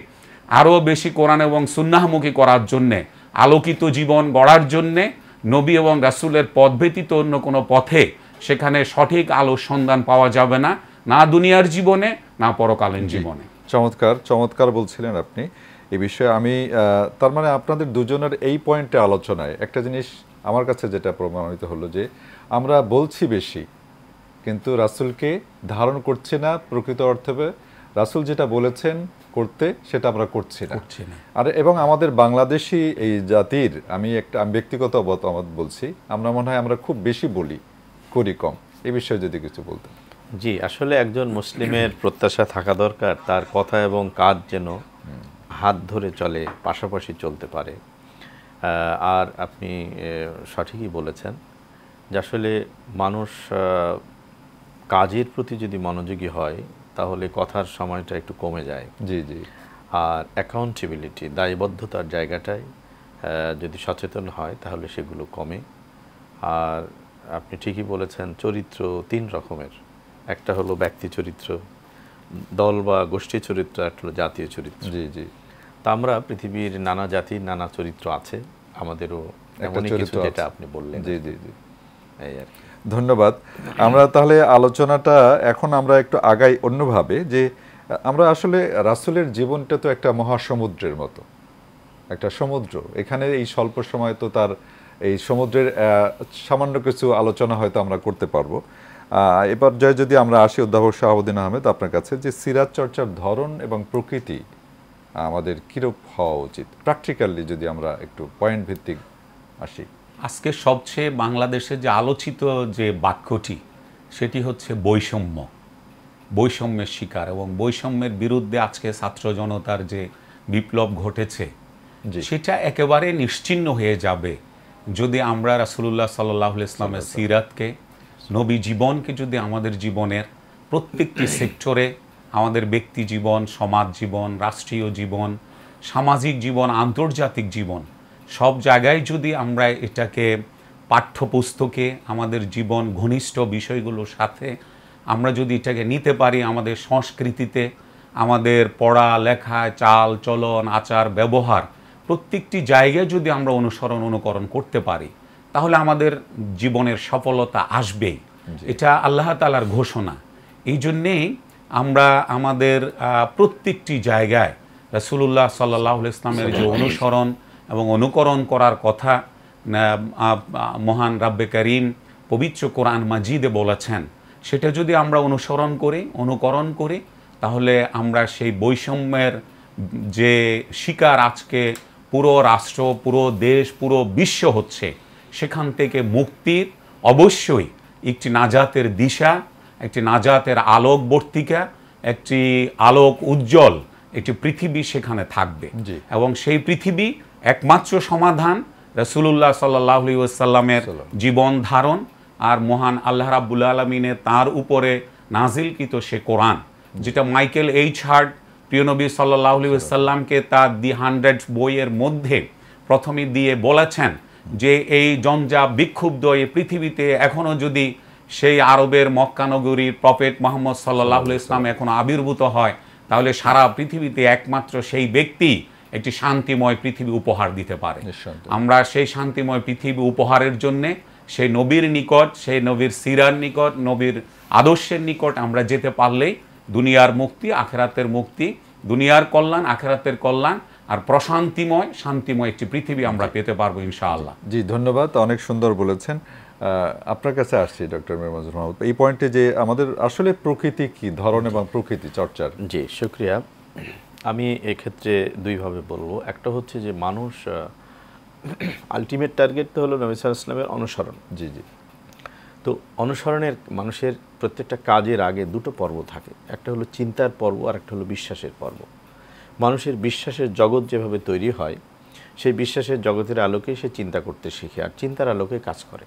আরও বেশি কোরআন এবং সুন্নাহমুখী করার জন্যে, আলোকিত জীবন গড়ার জন্যে নবী এবং রাসূলের পথ ব্যতীত অন্য কোনো পথে সেখানে সঠিক আলোর সন্ধান পাওয়া যাবে না, না দুনিয়ার জীবনে, না পরকালীন জীবনে। চমৎকার চমৎকার বলছিলেন আপনি এই বিষয়ে। আমি তার মানে আপনাদের দুজনের এই পয়েন্টে আলোচনায় একটা জিনিস আমার কাছে যেটা প্রমাণিত হলো যে আমরা বলছি বেশি কিন্তু রাসূলকে ধারণ করছি না, প্রকৃত অর্থে রাসূল যেটা বলেছেন করতে সেটা আমরা করছি না। আর এবং আমাদের বাংলাদেশি এই জাতির, আমি ব্যক্তিগত মতামত বলছি, আমরা মনে হয় আমরা খুব বেশি বলি, করি কম। এই বিষয়ে যদি কিছু বলতেন। জি, আসলে একজন মুসলিমের প্রত্যাশা থাকা দরকার তার কথা এবং কাজ যেন হাত ধরে চলে, পাশাপাশি চলতে পারে। আর আপনি সঠিকই বলেছেন যে আসলে মানুষ কাজের প্রতি যদি মনোযোগী হয় তাহলে কথার সময়টা একটু কমে যায়। জি জি। আর অ্যাকাউন্টেবিলিটি, দায়বদ্ধতার জায়গাটায় যদি সচেতন হয় তাহলে সেগুলো কমে। আর আপনি ঠিকই বলেছেন, চরিত্র তিন রকমের, একটা হলো ব্যক্তি চরিত্র, দল বা গোষ্ঠী চরিত্র, একটা হলো জাতীয় চরিত্র। জি জি। তা আমরা পৃথিবীর নানা জাতির নানা চরিত্র আছে, আমাদেরও এমনই কিছু যেটা আপনি বললেন। জি জি জি। এই আর কি। ধন্যবাদ। আমরা তাহলে আলোচনাটা এখন আমরা একটু আগাই অন্যভাবে, যে আমরা আসলে রাসূলের জীবনটা তো একটা মহাসমুদ্রের মতো, একটা সমুদ্র। এখানে এই স্বল্প সময়ে তো তার এই সমুদ্রের সামান্য কিছু আলোচনা হয়তো আমরা করতে পারবো। এবার যদি আমরা আসি অধ্যাপক শাহাবুদ্দিন আহমেদ আপনার কাছে, যে সিরাত চর্চার ধরন এবং প্রকৃতি আমাদের কিরূপ হওয়া উচিত, প্র্যাকটিক্যালি যদি আমরা একটু পয়েন্ট ভিত্তিক আসি। আজকে সবচেয়ে বাংলাদেশে যে আলোচিত যে বাক্যটি, সেটি হচ্ছে বৈষম্য, বৈষম্যের শিকার, এবং বৈষম্যের বিরুদ্ধে আজকে ছাত্র জনতার যে বিপ্লব ঘটেছে সেটা একেবারে নিশ্চিহ্ন হয়ে যাবে যদি আমরা রাসূলুল্লাহ সাল্লাল্লাহু আলাইহি ইসলামের সিরাতকে, নবী জীবনকে যদি আমাদের জীবনের প্রত্যেকটি সেক্টরে, আমাদের ব্যক্তি জীবন, সমাজ জীবন, রাষ্ট্রীয় জীবন, সামাজিক জীবন, আন্তর্জাতিক জীবন, সব জায়গায় যদি আমরা এটাকে পাঠ্যপুস্তকে আমাদের জীবন ঘনিষ্ঠ বিষয়গুলোর সাথে আমরা যদি এটাকে নিতে পারি, আমাদের সংস্কৃতিতে, আমাদের পড়া লেখায়, চাল চলন, আচার ব্যবহার, প্রত্যেকটি জায়গায় যদি আমরা অনুকরণ করতে পারি, তাহলে আমাদের জীবনের সফলতা আসবেই। এটা আল্লাহ তাআলার ঘোষণা। এই জন্যেই আমরা আমাদের প্রত্যেকটি জায়গায় রাসূলুল্লাহ সাল্লাল্লাহু আলাইহি ইসলামের যে অনুসরণ এবং অনুকরণ করার কথা মহান রাব্বে কারীম পবিত্র কোরআন মাজিদে বলেছেন, সেটা যদি আমরা অনুকরণ করি, তাহলে আমরা সেই বৈষম্যের যে শিকার আজকে পুরো রাষ্ট্র, পুরো দেশ, পুরো বিশ্ব হচ্ছে, সেখান থেকে মুক্তির অবশ্যই একটি নাজাতের দিশা, একটি নাজাতের আলোকবর্তিকা, একটি আলোক উজ্জ্বল একটি পৃথিবী সেখানে থাকবে। এবং সেই পৃথিবী একমাত্র সমাধান রাসূলুল্লাহ সাল্লাল্লাহু আলাইহি ওয়াসাল্লামের জীবন ধারণ আর মহান আল্লাহ রাব্বুল আলামিনের তার উপরে নাজিলকৃত সে কোরআন, যেটা মাইকেল এইচ হার্ট প্রিয় নবী সাল্লাল্লাহু আলাইহি ওয়াসাল্লামকে তার দি 100 বইয়ের মধ্যে প্রথমে দিয়ে বলেছেন যে এই জঞ্জা বিক্ষুব্ধ এই পৃথিবীতে এখনও যদি সেই আরবের মক্কা নগরীর প্রফেট মুহাম্মদ সাল্লাল্লাহু আলাইহি ওয়াসাল্লাম এখনও আবির্ভূত হয়, তাহলে সারা পৃথিবীতে একমাত্র সেই ব্যক্তি একটি শান্তিময় পৃথিবী উপহার দিতে পারে। আমরা সেই শান্তিময় পৃথিবী উপহারের জন্যে সেই নবীর নিকট, সেই নবীর সিরার নিকট, নবীর আদর্শের নিকট আমরা যেতে পারলেই দুনিয়ার মুক্তি, আখেরাতের মুক্তি, দুনিয়ার কল্যাণ, আখেরাতের কল্যাণ আর প্রশান্তিময়, শান্তিময় একটি পৃথিবী আমরা পেতে পারবো ইনশাআল্লাহ। জি, ধন্যবাদ, অনেক সুন্দর বলেছেন। আপনার কাছে আসছি ডক্টর মিরমঞ্জুর মাহমুদ, এই পয়েন্টে যে আমাদের আসলে প্রকৃতি কি, ধরন এবং প্রকৃতি চর্চার। জি, শুকরিয়া। আমি এক্ষেত্রে দুইভাবে বলবো। একটা হচ্ছে যে মানুষ আলটিমেট টার্গেট তো হলো নবী সাল্লাল্লাহু আলাইহি ওয়াসাল্লামের অনুসরণ। জি জি। তো অনুসরণের মানুষের প্রত্যেকটা কাজের আগে দুটো পর্ব থাকে, একটা হলো চিন্তার পর্ব আর একটা হলো বিশ্বাসের পর্ব। মানুষের বিশ্বাসের জগৎ যেভাবে তৈরি হয়, সেই বিশ্বাসের জগতের আলোকে সে চিন্তা করতে শিখে আর চিন্তার আলোকে কাজ করে।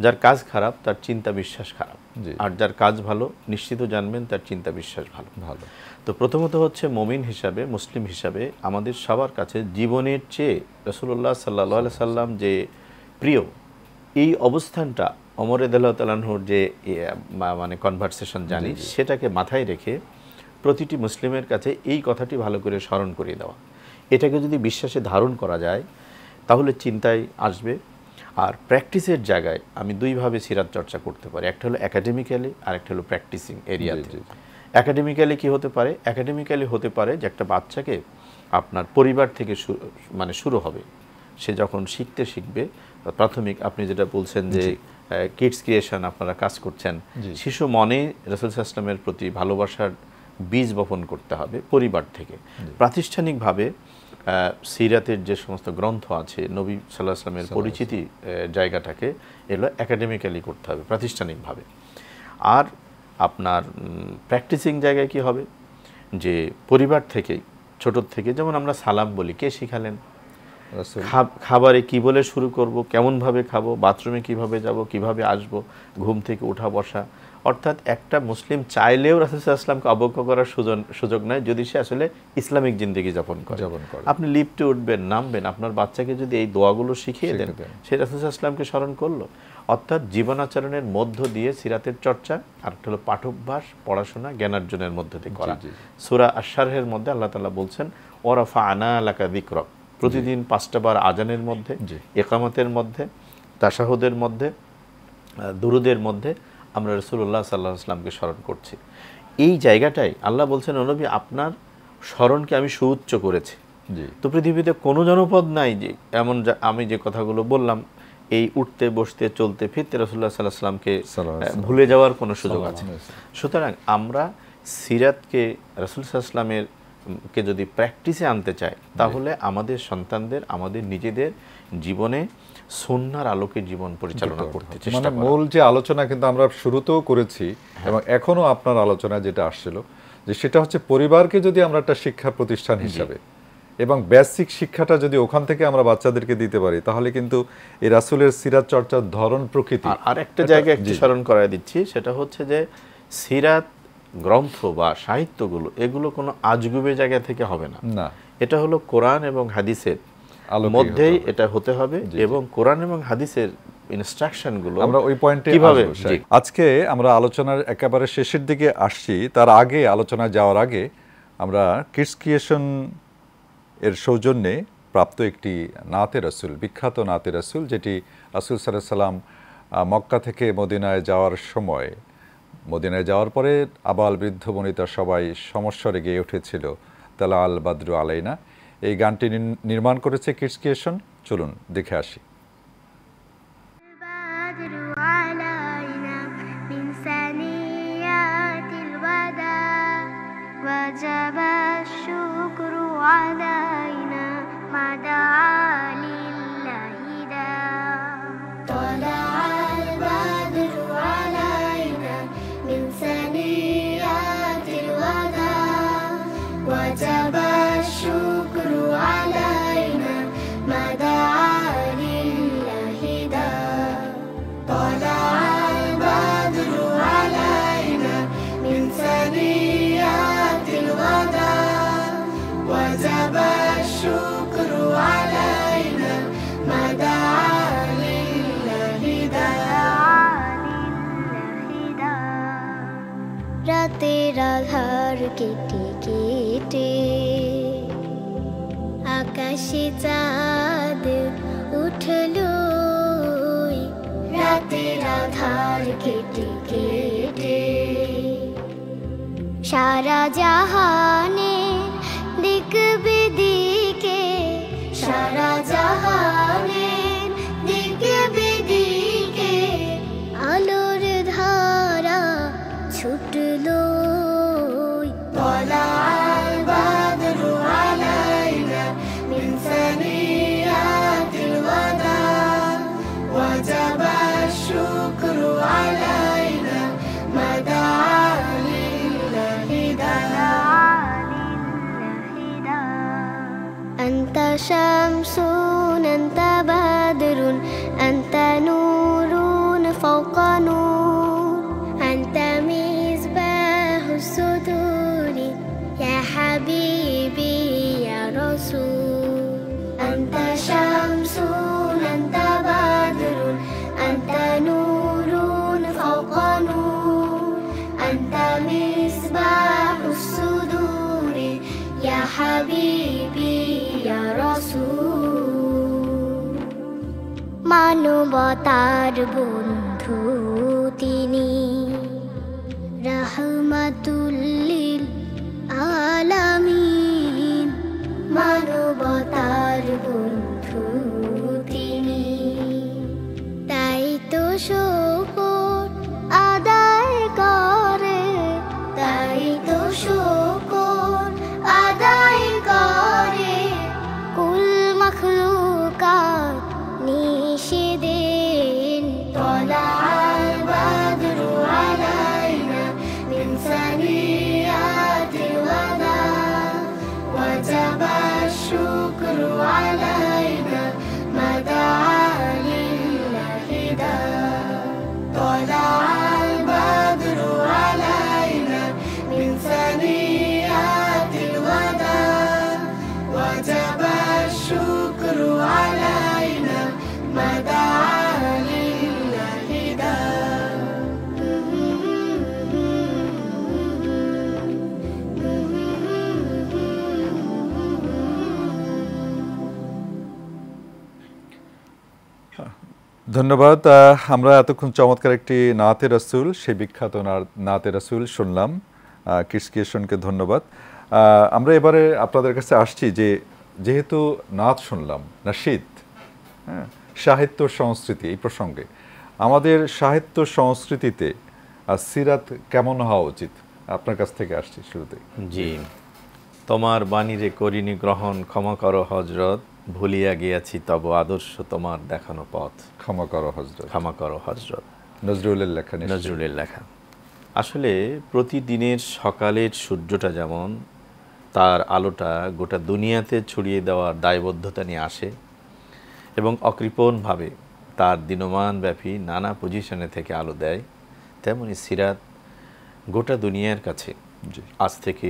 যার কাজ খারাপ তার চিন্তা বিশ্বাস খারাপ, আর যার কাজ ভালো নিশ্চিত জানবেন তার চিন্তা বিশ্বাস ভালো। তো প্রথমত হচ্ছে মুমিন হিসাবে, মুসলিম হিসাবে আমাদের সবার কাছে জীবনের চেয়ে রাসূলুল্লাহ সাল্লাল্লাহু আলাইহি সাল্লাম যে প্রিয়, এই অবস্থানটা ওমর রাদিয়াল্লাহু তাআলা আনহুর যে মানে কনভারসেশন জানি, সেটাকে মাথায় রেখে প্রতিটি মুসলিমের কাছে এই কথাটি ভালো করে স্মরণ করিয়ে দেওয়া। এটাকে যদি বিশ্বাসে ধারণ করা যায় তাহলে চিন্তায় আসবে। আর প্র্যাকটিসের জায়গায় আমি দুইভাবে সিরাত চর্চা করতে পারি, একটা হলো একাডেমিক্যালি আর একটা হলো প্র্যাকটিসিং এরিয়াতে। একাডেমিক্যালি কি হতে পারে? একাডেমিক্যালি হতে পারে যে একটা বাচ্চাকে আপনার পরিবার থেকে শুরু হবে, সে যখন শিখবে প্রাথমিক, আপনি যেটা বলছেন যে কিডস ক্রিয়েশন আপনারা কাজ করছেন, শিশু মনে রাসূল সাল্লাল্লাহু আলাইহি ওয়াসাল্লামের প্রতি ভালোবাসার বীজ বপন করতে হবে পরিবার থেকে। প্রাতিষ্ঠানিকভাবে সিরাতের যে সমস্ত গ্রন্থ আছে, নবী সাল্লাল্লাহু আলাইহি ওয়াসাল্লামের পরিচিতি জায়গাটাকে এগুলো একাডেমিক্যালি করতে হবে প্রাতিষ্ঠানিকভাবে। আর আপনার প্র্যাকটিসিং জায়গায় কি হবে, যে পরিবার থেকে, ছোট থেকে, যেমন আমরা সালাম বলি, কে শিখালেন? খাবারে কি বলে শুরু করব, কেমনভাবে খাবো, বাথরুমে কিভাবে যাব, কিভাবে আসব, ঘুম থেকে ওঠা বসা। অর্থাৎ একটা মুসলিম চাইলেও রাসূল সাল্লাল্লাহু আলাইহি ওয়াসাল্লামকে অবজ্ঞা করার সুযোগ নাই যদি সে আসলে ইসলামিক জিন্দেগি যাপন করে। আপনি লিফটে উঠবেন, নামবেন, আপনার বাচ্চাকে যদি এই দোয়াগুলো শিখিয়ে দেন, সে রাসূল সাল্লাল্লাহু আলাইহি ওয়াসাল্লামকে স্মরণ করলো। অর্থাৎ জীবনাচরণের মধ্য দিয়ে সিরাতের চর্চা, আর একটা হলো পাঠোভ্যাস, পড়াশোনা, জ্ঞানার্জনের মধ্য দিয়ে করা। সূরা আশ-শারহের মধ্যে আল্লাহ তাআলা বলছেন ওয়ারাফা'না লাকা যিকরাক, প্রতিদিন 5টা বার আজানের মধ্যে, ইকামতের মধ্যে, তাশাহুদের মধ্যে দুরুদের মধ্যে আমরা রাসূলুল্লাহ সাল্লাল্লাহু আলাইহি ওয়াসাল্লামকে স্মরণ করছি। এই জায়গাটাই আল্লাহ বলছেন, ও নবী আপনার স্মরণকে আমি সুউচ্চ করেছি। জি। তো পৃথিবীতে কোনো জনপদ নাই যে এমন আমি যে কথাগুলো বললাম, এই উঠতে বসতে চলতে ফিরতে রাসূলুল্লাহ সাল্লাল্লাহু আলাইহি ওয়াসাল্লামকে ভুলে যাওয়ার কোনো সুযোগ আছে? সুতরাং আমরা সিরাতকে রাসূল সাল্লাল্লাহু আলাইহি ওয়াসাল্লামের কে যদি প্র্যাকটিসে আনতে চাই, তাহলে আমাদের সন্তানদের, আমাদের নিজেদের জীবনে সুন্নাহর আলোকে জীবন পরিচালনা করতে চেষ্টা মানে করা। মূল যে আলোচনা কিন্তু আমরা শুরুতেও করেছি এবং এখনো আপনার আলোচনা যেটা আসছিল, যে সেটা হচ্ছে পরিবারকে যদি আমরা একটা শিক্ষা প্রতিষ্ঠান হিসাবে এবং বেসিক শিক্ষাটা যদি ওখান থেকে আমরা বাচ্চাদেরকে দিতে পারি, তাহলে কিন্তু এই রাসূলের সিরাত চর্চার ধরন প্রকৃতি। আর একটা জায়গায় একটু স্মরণ করায় দিচ্ছি, সেটা হচ্ছে যে সিরাত গ্রন্থ বা সাহিত্যগুলো, এগুলো কোনো আজগুবে জায়গা থেকে হবে না। না, এটা হলো কোরআন এবং হাদিসের আলোকেই মধ্যেই হতে হবে। এটা হতে হবে, এবং কোরআন এবং হাদিসের ইনস্ট্রাকশনগুলো আমরা ওই পয়েন্টে কিভাবে আসবো, শাহেদ। আজকে আমরা আলোচনার একেবারে শেষের দিকে আসছি। তার আগে, আলোচনা যাওয়ার আগে আমরা কিডস ক্রিয়েশন এর সৌজন্যে প্রাপ্ত একটি নাতে রাসূল, বিখ্যাত নাতে রাসূল, যেটি রাসূল সাল্লাল্লাহু আলাইহি সাল্লাম মক্কা থেকে মদিনায় যাওয়ার সময়, মদিনায় যাওয়ার পরে আবাল বৃদ্ধ বনিতা সবাই সমস্বরে গেয়ে উঠেছিল, তালা আল বাদরু আলাইনা। এই গানটি নির্মাণ করেছে কিডস ক্রিয়েশন। চলুন দেখে আসি। البدر علينا من ثنيات الوداع وجب الشكر علينا ما دعا لله داع طلع البدر علينا من ثنيات الوداع وجب الشكر علينا ما دعا لله داع طلع البدر علينا من ثنيات الوداع وجب الشكر علينا ما دعا لله داع রাতের আধার কেটে কেটে আকাশে চাঁদ উঠলো, রাতের আধার কেটে কেটে সারা জাহানে দিক বিদিকে, সারা জাহানে দিক বিদিকে আলোর ধারা ছুটলো। طلع البدر علينا من ثنيات الوداع وجب الشكر علينا ما دعا لله داع أنت شمس أنت بدر أنت نور فوق نور أنت مصباح الصدور يا حبيبي يا رسول أنت شمس أنت بدر أنت نور فوق نور أنت مصباح الصدور يا حبيبي يا رسول মানবতার বন্ধু তিনি, রাহমাতুল লিল আলামিন, মানবতার বন্ধু তিনি। তাই তো শুকর আদায় করে, তাই তো শুকর আদায় করে কুল মখলুকাত নিশিদিন। طلع البدر علينا من ثنيات ধন্যবাদ। আমরা এতক্ষণ চমৎকার একটি নাতে রাসূল, সেই বিখ্যাত নাতে রাসূল শুনলাম। কিডস ক্রিয়েশনকে ধন্যবাদ। আমরা এবারে আপনাদের কাছে আসছি যে যেহেতু নাত শুনলাম, নাশিদ, হ্যাঁ, সাহিত্য সংস্কৃতি, এই প্রসঙ্গে আমাদের সাহিত্য সংস্কৃতিতে সিরাত কেমন হওয়া উচিত আপনার কাছ থেকে আসছি শুরুতে। জি, তোমার বাণীরে করিনি গ্রহণ, ক্ষমা করো হযরত, ভুলিয়া গিয়াছি তব আদর্শ তোমার দেখানো পথ। ক্ষমা করো হযরত, ক্ষমা করো হযরত, নজরুলের লেখা। নজরুলের লেখা। আসলে প্রতিদিনের সকালের সূর্যটা যেমন তার আলোটা গোটা দুনিয়াতে ছড়িয়ে দেওয়ার দায়বদ্ধতা নিয়ে আসে এবং অকৃপণভাবে তার দিনমানব্যাপী নানা পজিশনে থেকে আলো দেয়, তেমনি সিরাত গোটা দুনিয়ার কাছে আজ থেকে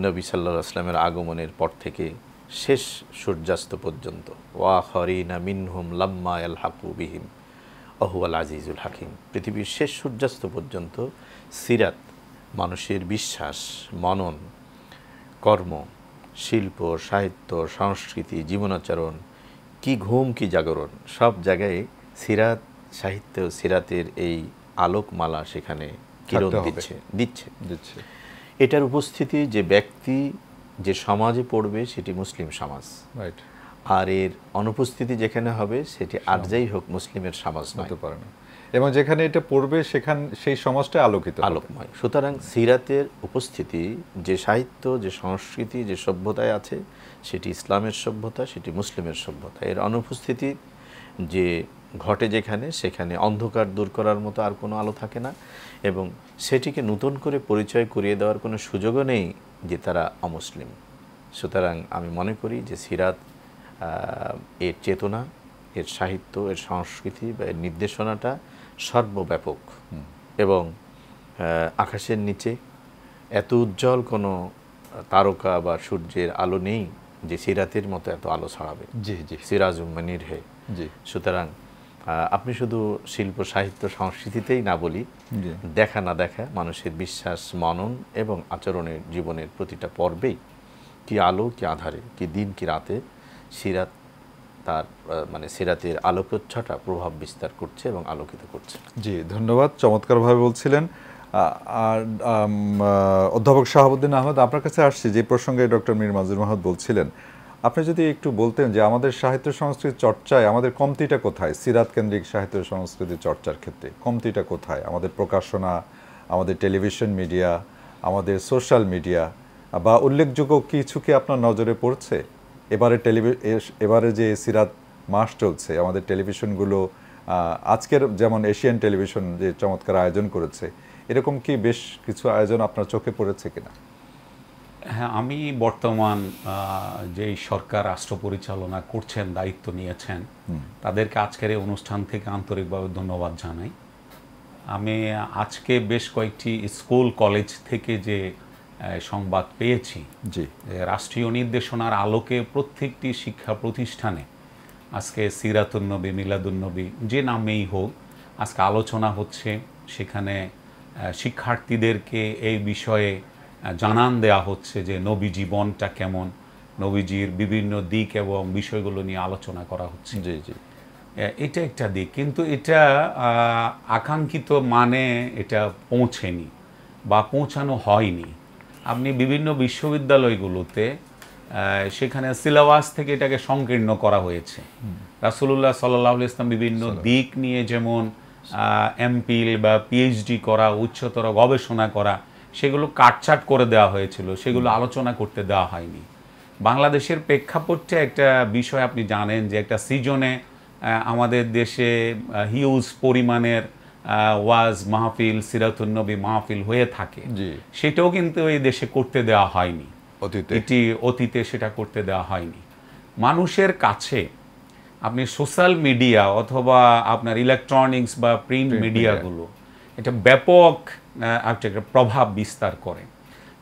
নবী সাল্লাল্লাহু আলাইহি ওয়াসাল্লামের আগমনের পর থেকে শেষ সূর্যাস্ত পর্যন্ত, ওয়া খরিনা মিনহুম লাম্মা ইয়ালহাকু বিহিম ওয়াহুয়াল আজিজুল হাকিম, পৃথিবীর শেষ সূর্যাস্ত পর্যন্ত সিরাত মানুষের বিশ্বাস, মনন, কর্ম, শিল্প, সাহিত্য, সংস্কৃতি, জীবনাচরণ, কি ঘুম কি জাগরণ, সব জায়গায় সিরাত সাহিত্য, সিরাতের এই আলোকমালা সেখানে কিরণ দিচ্ছে। এটার উপস্থিতি যে ব্যক্তি যে সমাজে পড়বে সেটি মুসলিম সমাজ, আর এর অনুপস্থিতি যেখানে হবে সেটি আর যাই হোক মুসলিমের সমাজ হতে পারে না, এবং যেখানে এটা পড়বে সেখানে সেই সমাজটা আলোকময়। সুতরাং সিরাতের উপস্থিতি যে সাহিত্য, যে সংস্কৃতি, যে সভ্যতায় আছে সেটি ইসলামের সভ্যতা, সেটি মুসলিমের সভ্যতা। এর অনুপস্থিতি যে ঘটে যেখানে, সেখানে অন্ধকার দূর করার মতো আর কোনো আলো থাকে না, এবং সেটিকে নতুন করে পরিচয় করিয়ে দেওয়ার কোনো সুযোগও নেই যে তারা অমুসলিম। সুতরাং আমি মনে করি যে সিরাত এর চেতনা, এর সাহিত্য, এর সংস্কৃতি বা এর নির্দেশনাটা সর্বব্যাপক, এবং আকাশের নিচে এত উজ্জ্বল কোনো তারকা বা সূর্যের আলো নেই যে সিরাতের মতো এত আলো ছড়াবে। সিরাজুম মুনির হে। সুতরাং আপনি শুধু শিল্প, সাহিত্য, সংস্কৃতিতেই না বলি, দেখা না দেখা মানুষের বিশ্বাস, মনন এবং আচরণের জীবনের প্রতিটা পর্বেই কি আলো কি আধারে, কি দিন কি রাতে সিরাত তার সিরাতের আলোকচ্ছটা প্রভাব বিস্তার করছে এবং আলোকিত করছে। জি, ধন্যবাদ, চমৎকারভাবে বলছিলেন। আর অধ্যাপক শাহাবুদ্দিন আহমেদ, আপনার কাছে আসছি যে প্রসঙ্গে ডক্টর মীর মাজুর মাহমুদ বলছিলেন, আপনি যদি একটু বলতেন যে আমাদের সাহিত্য সংস্কৃতি চর্চায় আমাদের কমতিটা কোথায়, সিরাত কেন্দ্রিক সাহিত্য সংস্কৃতি চর্চার ক্ষেত্রে কমতিটা কোথায়? আমাদের প্রকাশনা, আমাদের টেলিভিশন মিডিয়া, আমাদের সোশ্যাল মিডিয়া, বা উল্লেখযোগ্য কিছু কি আপনার নজরে পড়ছে? এবারে যে সিরাত মাস চলছে, আমাদের টেলিভিশনগুলো আজকের যেমন এশিয়ান টেলিভিশন যে চমৎকার আয়োজন করেছে, এরকম কি বেশ কিছু আয়োজন আপনার চোখে পড়েছে কিনা? হ্যাঁ, আমি বর্তমান যেই সরকার রাষ্ট্র পরিচালনা করছেন, দায়িত্ব নিয়েছেন, তাদেরকে আজকের এই অনুষ্ঠান থেকে আন্তরিকভাবে ধন্যবাদ জানাই। আমি আজকে বেশ কয়েকটি স্কুল কলেজ থেকে যে সংবাদ পেয়েছি, রাষ্ট্রীয় নির্দেশনার আলোকে প্রত্যেকটি শিক্ষা প্রতিষ্ঠানে আজকে সিরাতুন্নবী, মিলাদুন্নবী যে নামেই হোক আজকে আলোচনা হচ্ছে। সেখানে শিক্ষার্থীদেরকে এই বিষয়ে জানান দেয়া হচ্ছে যে নবী জীবনটা কেমন, নবীজির বিভিন্ন দিক এবং বিষয়গুলো নিয়ে আলোচনা করা হচ্ছে। এটা একটা দিক, কিন্তু এটা আকাঙ্ক্ষিত মানে এটা পৌঁছেনি বা পৌঁছানো হয়নি। আপনি বিভিন্ন বিশ্ববিদ্যালয়গুলোতে সেখানে সিলেবাস থেকে এটাকে সংকীর্ণ করা হয়েছে। রাসূলুল্লাহ সাল্লাল্লাহু আলাইহি ওয়াসাল্লাম বিভিন্ন দিক নিয়ে যেমন এমপিল বা পিএইচডি করা, উচ্চতর গবেষণা করা, সেগুলো কাটছাট করে দেওয়া হয়েছিল, সেগুলো আলোচনা করতে দেওয়া হয়নি। বাংলাদেশের প্রেক্ষাপটে একটা বিষয় আপনি জানেন যে একটা সিজনে আমাদের দেশে হিউজ পরিমাণের ওয়াজ মাহফিল, সিরাতুন্নবী মাহফিল হয়ে থাকে, সেটাও কিন্তু এই দেশে করতে দেওয়া হয়নি। অতীতে সেটা করতে দেওয়া হয়নি। মানুষের কাছে আপনি সোশ্যাল মিডিয়া অথবা আপনার ইলেকট্রনিক্স বা প্রিন্ট মিডিয়াগুলো এটা ব্যাপক একটা প্রভাব বিস্তার করে।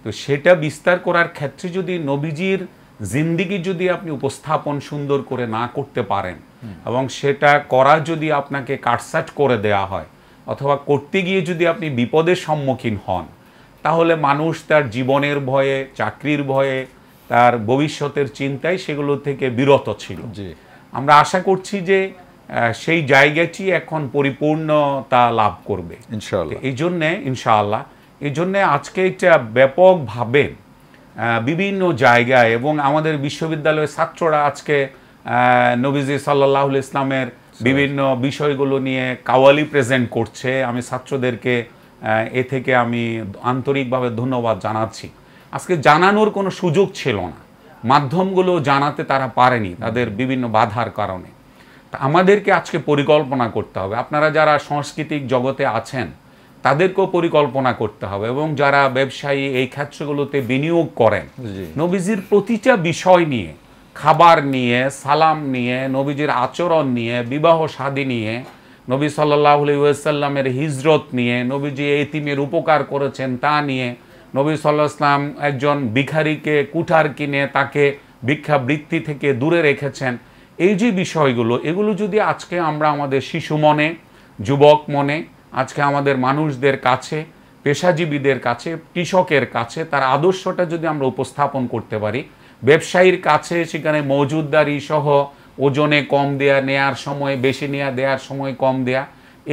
তো সেটা বিস্তার করার ক্ষেত্রে যদি নবীজির জিন্দিগি যদি আপনি উপস্থাপন সুন্দর করে না করতে পারেন, এবং সেটা করা যদি আপনাকে কাটছাট করে দেয়া হয়, অথবা করতে গিয়ে যদি আপনি বিপদের সম্মুখীন হন, তাহলে মানুষ তার জীবনের ভয়ে, চাকরির ভয়ে, তার ভবিষ্যতের চিন্তায় সেগুলো থেকে বিরত ছিল। আমরা আশা করছি যে সেই জায়গাটি এখন পরিপূর্ণতা লাভ করবে ইনশাআল্লাহ। এই জন্যে ইনশাআল্লাহ, এই জন্যে আজকে এটা ব্যাপকভাবে বিভিন্ন জায়গায় এবং আমাদের বিশ্ববিদ্যালয়ের ছাত্ররা আজকে নবীজি সাল্লাল্লাহু আলাইহি ইসলামের বিভিন্ন বিষয়গুলো নিয়ে কাওয়ালি প্রেজেন্ট করছে। আমি ছাত্রদেরকে এ থেকে আমি আন্তরিকভাবে ধন্যবাদ জানাচ্ছি। আজকে জানানোর কোনো সুযোগ ছিল না, মাধ্যমগুলো জানাতে তারা পারেনি তাদের বিভিন্ন বাধার কারণে। তা আমাদেরকে আজকে পরিকল্পনা করতে হবে। আপনারা যারা সাংস্কৃতিক জগতে আছেন তাদেরকেও পরিকল্পনা করতে হবে, এবং যারা ব্যবসায়ী এই ক্ষেত্রগুলোতে বিনিয়োগ করেন, নবীজির প্রতিটা বিষয় নিয়ে, খাবার নিয়ে, সালাম নিয়ে, নবীজির আচরণ নিয়ে, বিবাহ শাদী নিয়ে, নবী সাল্লাল্লাহু আলাইহি ওয়াসাল্লামের হিজরত নিয়ে, নবীজি এতিমের উপকার করেছেন তা নিয়ে, নবী সাল্লাল্লাহু আলাইহি ওয়াসাল্লাম একজন ভিখারিকে কুঠার কিনে তাকে ভিক্ষাবৃত্তি থেকে দূরে রেখেছেন, এই যে বিষয়গুলো, এগুলো যদি আজকে আমরা আমাদের শিশু মনে, যুবক মনে, আজকে আমাদের মানুষদের কাছে, পেশাজীবীদের কাছে, কৃষকের কাছে তার আদর্শটা যদি আমরা উপস্থাপন করতে পারি, ব্যবসায়ীর কাছে সেখানে মজুদদারি সহ ওজনে কম দেয়া, নেয়ার সময় বেশি নেয়া, দেওয়ার সময় কম দেয়া,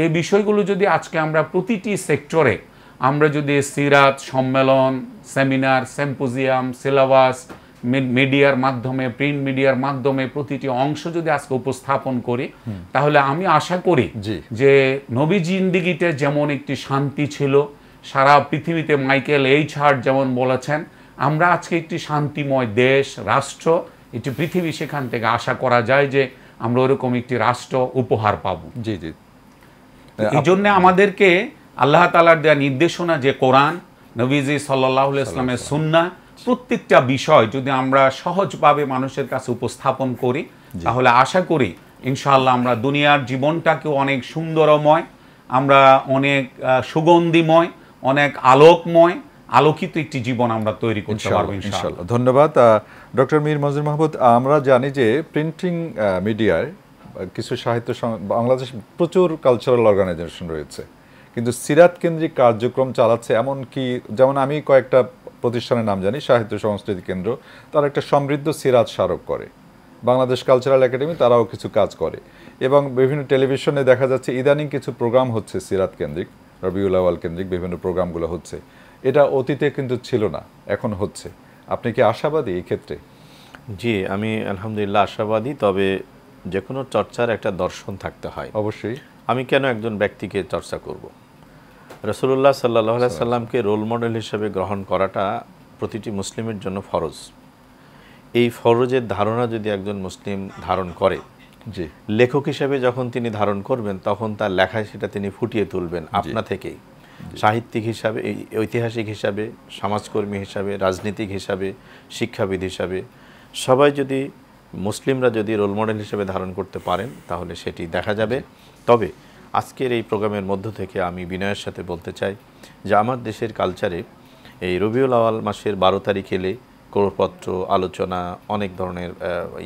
এই বিষয়গুলো যদি আজকে আমরা প্রতিটি সেক্টরে আমরা যদি সিরাত সম্মেলন, সেমিনার, সিম্পোজিয়াম, সিলেবাস, মিডিয়ার মাধ্যমে, প্রিন্ট মিডিয়ার মাধ্যমে প্রতিটি অংশ যদি আজকে উপস্থাপন করি, তাহলে আমি আশা করি যে নবী জিন্দিগিতে যেমন একটি শান্তি ছিল, সারা পৃথিবীতে মাইকেল এইচ হার্ট যেমন বলেছেন, আমরা আজকে একটি শান্তিময় দেশ, রাষ্ট্র, একটি পৃথিবী, সেখান থেকে আশা করা যায় যে আমরা ওরকম একটি রাষ্ট্র উপহার পাব। জি জি। এই জন্য আমাদেরকে আল্লাহ তাআলার দেওয়া নির্দেশনা, যে কোরআন, নবীজি সাল্লাল্লাহু আলাইহি ওয়াসাল্লামের সুন্নাহ, প্রত্যেকটা বিষয় যদি আমরা সহজভাবে মানুষের কাছে উপস্থাপন করি, তাহলে আশা করি ইনশাআল্লাহ আমরা দুনিয়ার জীবনটাকেও অনেক সুন্দরময়, আমরা অনেক সুগন্ধিময়, অনেক আলোকময়, আলোকিত একটি জীবন আমরা তৈরি করতে পারবো ইনশাআল্লাহ। ধন্যবাদ ডক্টর মীর মঞ্জুর মাহমুদ। আমরা জানি যে প্রিন্টিং মিডিয়ায় কিছু সাহিত্য, বাংলাদেশ প্রচুর কালচারাল অর্গানাইজেশন রয়েছে, কিন্তু সিরাত কেন্দ্রিক কার্যক্রম চালাচ্ছে, এমনকি যেমন আমি কয়েকটা প্রতিষ্ঠানের নাম জানি, সাহিত্য সংস্কৃতি কেন্দ্র, তারা একটা সমৃদ্ধ সিরাত স্মারক করে, বাংলাদেশ কালচারাল একাডেমি তারাও কিছু কাজ করে, এবং বিভিন্ন টেলিভিশনে দেখা যাচ্ছে ইদানিং কিছু প্রোগ্রাম হচ্ছে সিরাত কেন্দ্রিক, রবিউল আউয়াল কেন্দ্রিক বিভিন্ন প্রোগ্রামগুলো হচ্ছে। এটা অতীতে কিন্তু ছিল না, এখন হচ্ছে। আপনি কি আশাবাদী এই ক্ষেত্রে? জি, আমি আলহামদুলিল্লাহ আশাবাদী। তবে যে কোনো চর্চার একটা দর্শন থাকতে হয়। অবশ্যই। আমি কেন একজন ব্যক্তিকে চর্চা করব? রাসূলুল্লাহ সাল্লাল্লাহু আলাইহি সাল্লামকে রোল মডেল হিসেবে গ্রহণ করাটা প্রতিটি মুসলিমের জন্য ফরজ। এই ফরজের ধারণা যদি একজন মুসলিম ধারণ করে, জি, লেখক হিসেবে যখন তিনি ধারণ করবেন, তখন তার লেখায় সেটা তিনি ফুটিয়ে তুলবেন আপনা থেকেই। সাহিত্যিক হিসাবে, ঐতিহাসিক হিসাবে, সমাজকর্মী হিসাবে, রাজনীতিক হিসাবে, শিক্ষাবিদ হিসাবে, সবাই যদি, মুসলিমরা যদি রোল মডেল হিসেবে ধারণ করতে পারেন, তাহলে সেটি দেখা যাবে। তবে আজকের এই প্রোগ্রামের মধ্য থেকে আমি বিনয়ের সাথে বলতে চাই যে আমার দেশের কালচারে এই রবিউল আউয়াল মাসের 12 তারিখ এলে ক্রোড়পত্র, আলোচনা, অনেক ধরনের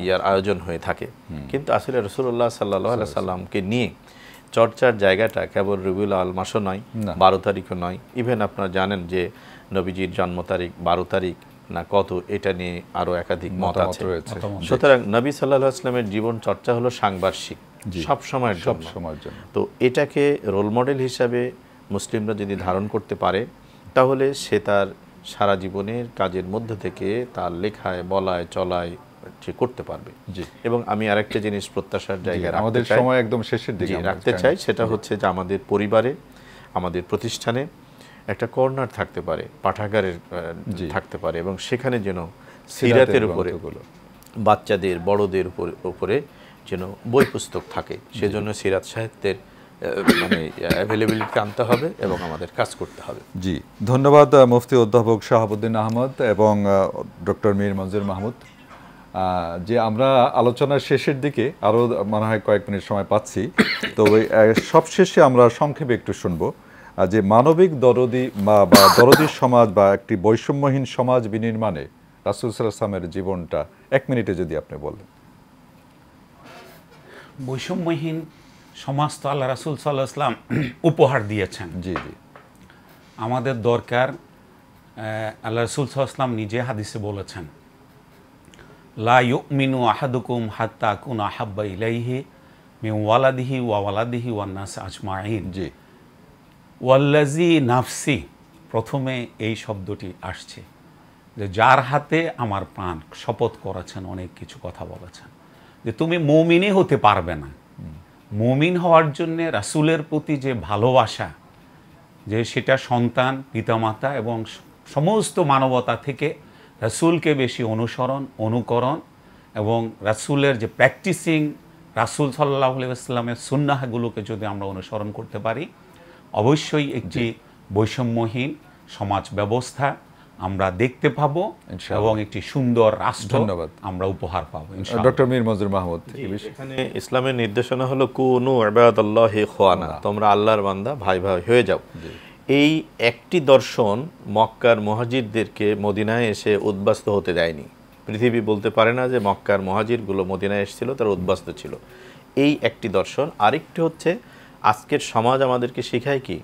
ইয়ার আয়োজন হয়ে থাকে, কিন্তু আসলে রাসূলুল্লাহ সাল্লাল্লাহু আলাইহি সাল্লামকে নিয়ে চর্চার জায়গাটা কেবল রবিউল আউয়াল মাসও নয়, 12 তারিখও নয়। ইভেন আপনারা জানেন যে নবীজির জন্ম তারিখ 12 তারিখ না কত, এটা নিয়ে আরও একাধিক মত আছে। সুতরাং নবী সাল্লাল্লাহু আলাইহি ওয়াসাল্লামের জীবন চর্চা হলো সাংবার্ষিক, সব সময়ের জন্য। তো এটাকে রোল মডেল হিসাবে মুসলিমরা যদি ধারণ করতে পারে, তাহলে সে তার সারা জীবনের কাজের মধ্য থেকে তার লেখায়, বলায়, চলায় সে করতে পারবে। এবং আমি আরেকটা জিনিস প্রত্যাশার জায়গায় আমাদের সময় একদম শেষের দিকে রাখতে চাই, সেটা হচ্ছে যে আমাদের পরিবারে, আমাদের প্রতিষ্ঠানে একটা কর্নার থাকতে পারে, পাঠাগারের থাকতে পারে, এবং সেখানে যেন সিরাতের উপরে, বাচ্চাদের, বড়দের উপরে যেন বই পুস্তক থাকে। সেজন্য সিরাত সাহিত্যের মানে অ্যাভেলেবিলিটি আনতে হবে এবং আমাদের কাজ করতে হবে। জি, ধন্যবাদ মুফতি অধ্যাপক শাহাবুদ্দিন আহমদ এবং ডক্টর মীর মঞ্জুর মাহমুদ। যে আমরা আলোচনার শেষের দিকে আরও মনে হয় কয়েক মিনিট সময় পাচ্ছি, তো সবশেষে আমরা সংক্ষেপে একটু শুনবো যে মানবিক দরদি বা দরদির সমাজ বা একটি বৈষম্যহীন সমাজ বিনির্মাণে রাসূল সাল্লাল্লাহু আলাইহি ওয়াসাল্লামের জীবনটা 1 মিনিটে যদি আপনি বলেন। বৈষম্যহীন সমাজ তো আল্লাহ রাসূল সাল্লাল্লাহু আলাইহি ওয়াসাল্লাম উপহার দিয়েছেন। জি জি, আমাদের দরকার, আল্লাহ রাসূল সাল্লাল্লাহু আলাইহি ওয়াসাল্লাম নিজে হাদিসে বলেছেন, লা ইউমিনু আহাদুকুম হাত্তা আকুনা আহাব্বা ইলাইহি মিন ওয়ালাদিহি ওয়া ওয়ালাদিহি ওয়ান নাস আজমাইন। জি, ওয়াল্লাজি নাফসি, প্রথমে এই শব্দটি আসছে যে যার হাতে আমার প্রাণ, শপথ করেছেন, অনেক কিছু কথা বলেছেন যে তুমি মুমিনই হতে পারবে না। মুমিন হওয়ার জন্যে রাসূলের প্রতি যে ভালোবাসা, যে সেটা সন্তান, পিতামাতা এবং সমস্ত মানবতা থেকে রাসূলকে বেশি অনুসরণ, অনুকরণ এবং রাসূলের যে প্র্যাকটিসিং, রাসূল সাল্লাল্লাহু আলাইহি ওয়াসাল্লামের সুন্নাহগুলোকে যদি আমরা অনুসরণ করতে পারি, অবশ্যই একটি বৈষম্যহীন সমাজ ব্যবস্থা আমরা দেখতে পাবো ইনশাআল্লাহ। এবং একটি সুন্দর রাষ্ট্র ধন্যবাদ। আমরা উপহার পাবো ইনশাআল্লাহ। ডক্টর মীর মঞ্জুর মাহমুদ। এখানে ইসলামের নির্দেশনা হলো কুনু ইবাদাল্লাহি ইখওয়ানা, তোমরা আল্লাহর বান্দা, ভাই ভাই হয়ে যাও। এই একটি দর্শন মক্কার মুহাজিরদেরকে মদিনায় এসে উদ্বাস্ত হতে দেয়নি। পৃথিবী বলতে পারে না যে মক্কার মুহাজিরগুলো মদিনায় এসেছিল, তারা উদ্বাস্ত ছিল। এই একটি দর্শন। আরেকটি হচ্ছে আজকের সমাজ আমাদেরকে শেখায় কি,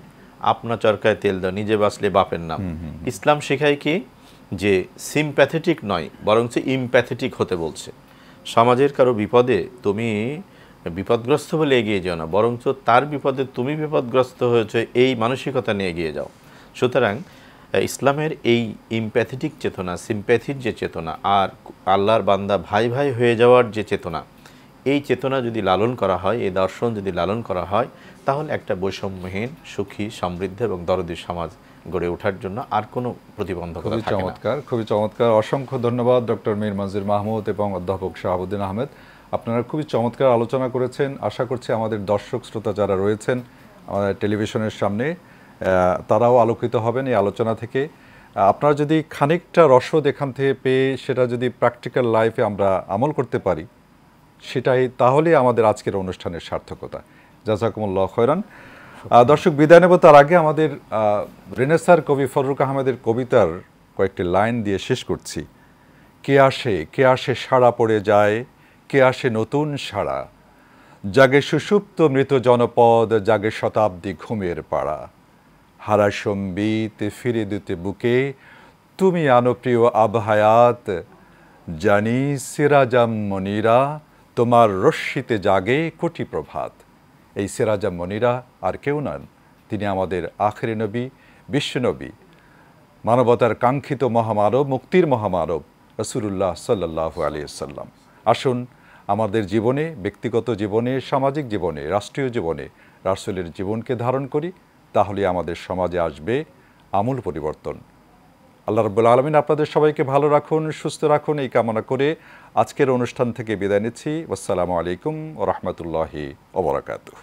আপনা চরকায় তেল দাও, নিজে বাঁচলে বাপের নাম। ইসলাম শেখায় কি যে সিম্প্যাথেটিক নয়, বরঞ্চ ইমপ্যাথেটিক হতে বলছে। সমাজের কারো বিপদে তুমি বিপদগ্রস্ত বলে এগিয়ে যাও না, বরঞ্চ তার বিপদে তুমি বিপদগ্রস্ত হয়েছে এই মানসিকতা নিয়ে এগিয়ে যাও। সুতরাং ইসলামের এই ইমপ্যাথেটিক চেতনা, সিম্প্যাথির যে চেতনা, আর আল্লাহর বান্দা ভাই ভাই হয়ে যাওয়ার যে চেতনা, এই চেতনা যদি লালন করা হয়, এই দর্শন যদি লালন করা হয়, তাহলে একটা বৈষম্যহীন, সুখী, সমৃদ্ধ এবং দরদি সমাজ গড়ে ওঠার জন্য আর কোনো প্রতিবন্ধকতা খুবই থাকে না। চমৎকার, খুবই চমৎকার। অসংখ্য ধন্যবাদ ডক্টর মীর মঞ্জুর মাহমুদ এবং অধ্যাপক শাহাবুদ্দিন আহমেদ। আপনারা খুবই চমৎকার আলোচনা করেছেন। আশা করছি আমাদের দর্শক শ্রোতা যারা রয়েছেন আমাদের টেলিভিশনের সামনে, তারাও আলোকিত হবেন এই আলোচনা থেকে। আপনারা যদি খানিকটা রসদ এখান থেকে পেয়ে সেটা যদি প্র্যাকটিক্যাল লাইফে আমরা আমল করতে পারি, সেটাই তাহলে আমাদের আজকের অনুষ্ঠানের সার্থকতা। জাযাকুমুল্লাহ খয়রান। দর্শক, বিদায় নেব তার আগে আমাদের রেনেসার কবি ফররুখ আহমেদের কবিতার কয়েকটি লাইন দিয়ে শেষ করছি। কে আসে সাড়া পড়ে যায়, কে আসে নতুন সাড়া, জাগে সুষুপ্ত মৃত জনপদ, জাগে শতাব্দী ঘুমের পাড়া। হারা সম্বিত ফিরে দিতে বুকে, তুমি আনো প্রিয় আবহায়াত, জানি সিরাজাম মনিরা, তোমার রশ্মিতে জাগে কোটি প্রভাত। এই সিরাজাম মনিরা আর কেউ নন, তিনি আমাদের আখেরি নবী, বিশ্বনবী, মানবতার কাঙ্ক্ষিত মহামানব, মুক্তির মহামানব রাসূলুল্লাহ সাল্লাল্লাহু আলাইহি ওয়াসাল্লাম। আসুন আমাদের জীবনে, ব্যক্তিগত জীবনে, সামাজিক জীবনে, রাষ্ট্রীয় জীবনে রাসূলের জীবনকে ধারণ করি, তাহলে আমাদের সমাজে আসবে আমূল পরিবর্তন। আল্লাহ রাব্বুল আলামিন আপনাদের সবাইকে ভালো রাখুন, সুস্থ রাখুন, এই কামনা করে আজকের অনুষ্ঠান থেকে বিদায় নিচ্ছি। আসসালামু আলাইকুম ওয়া রাহমাতুল্লাহি ওয়া বারাকাতুহু।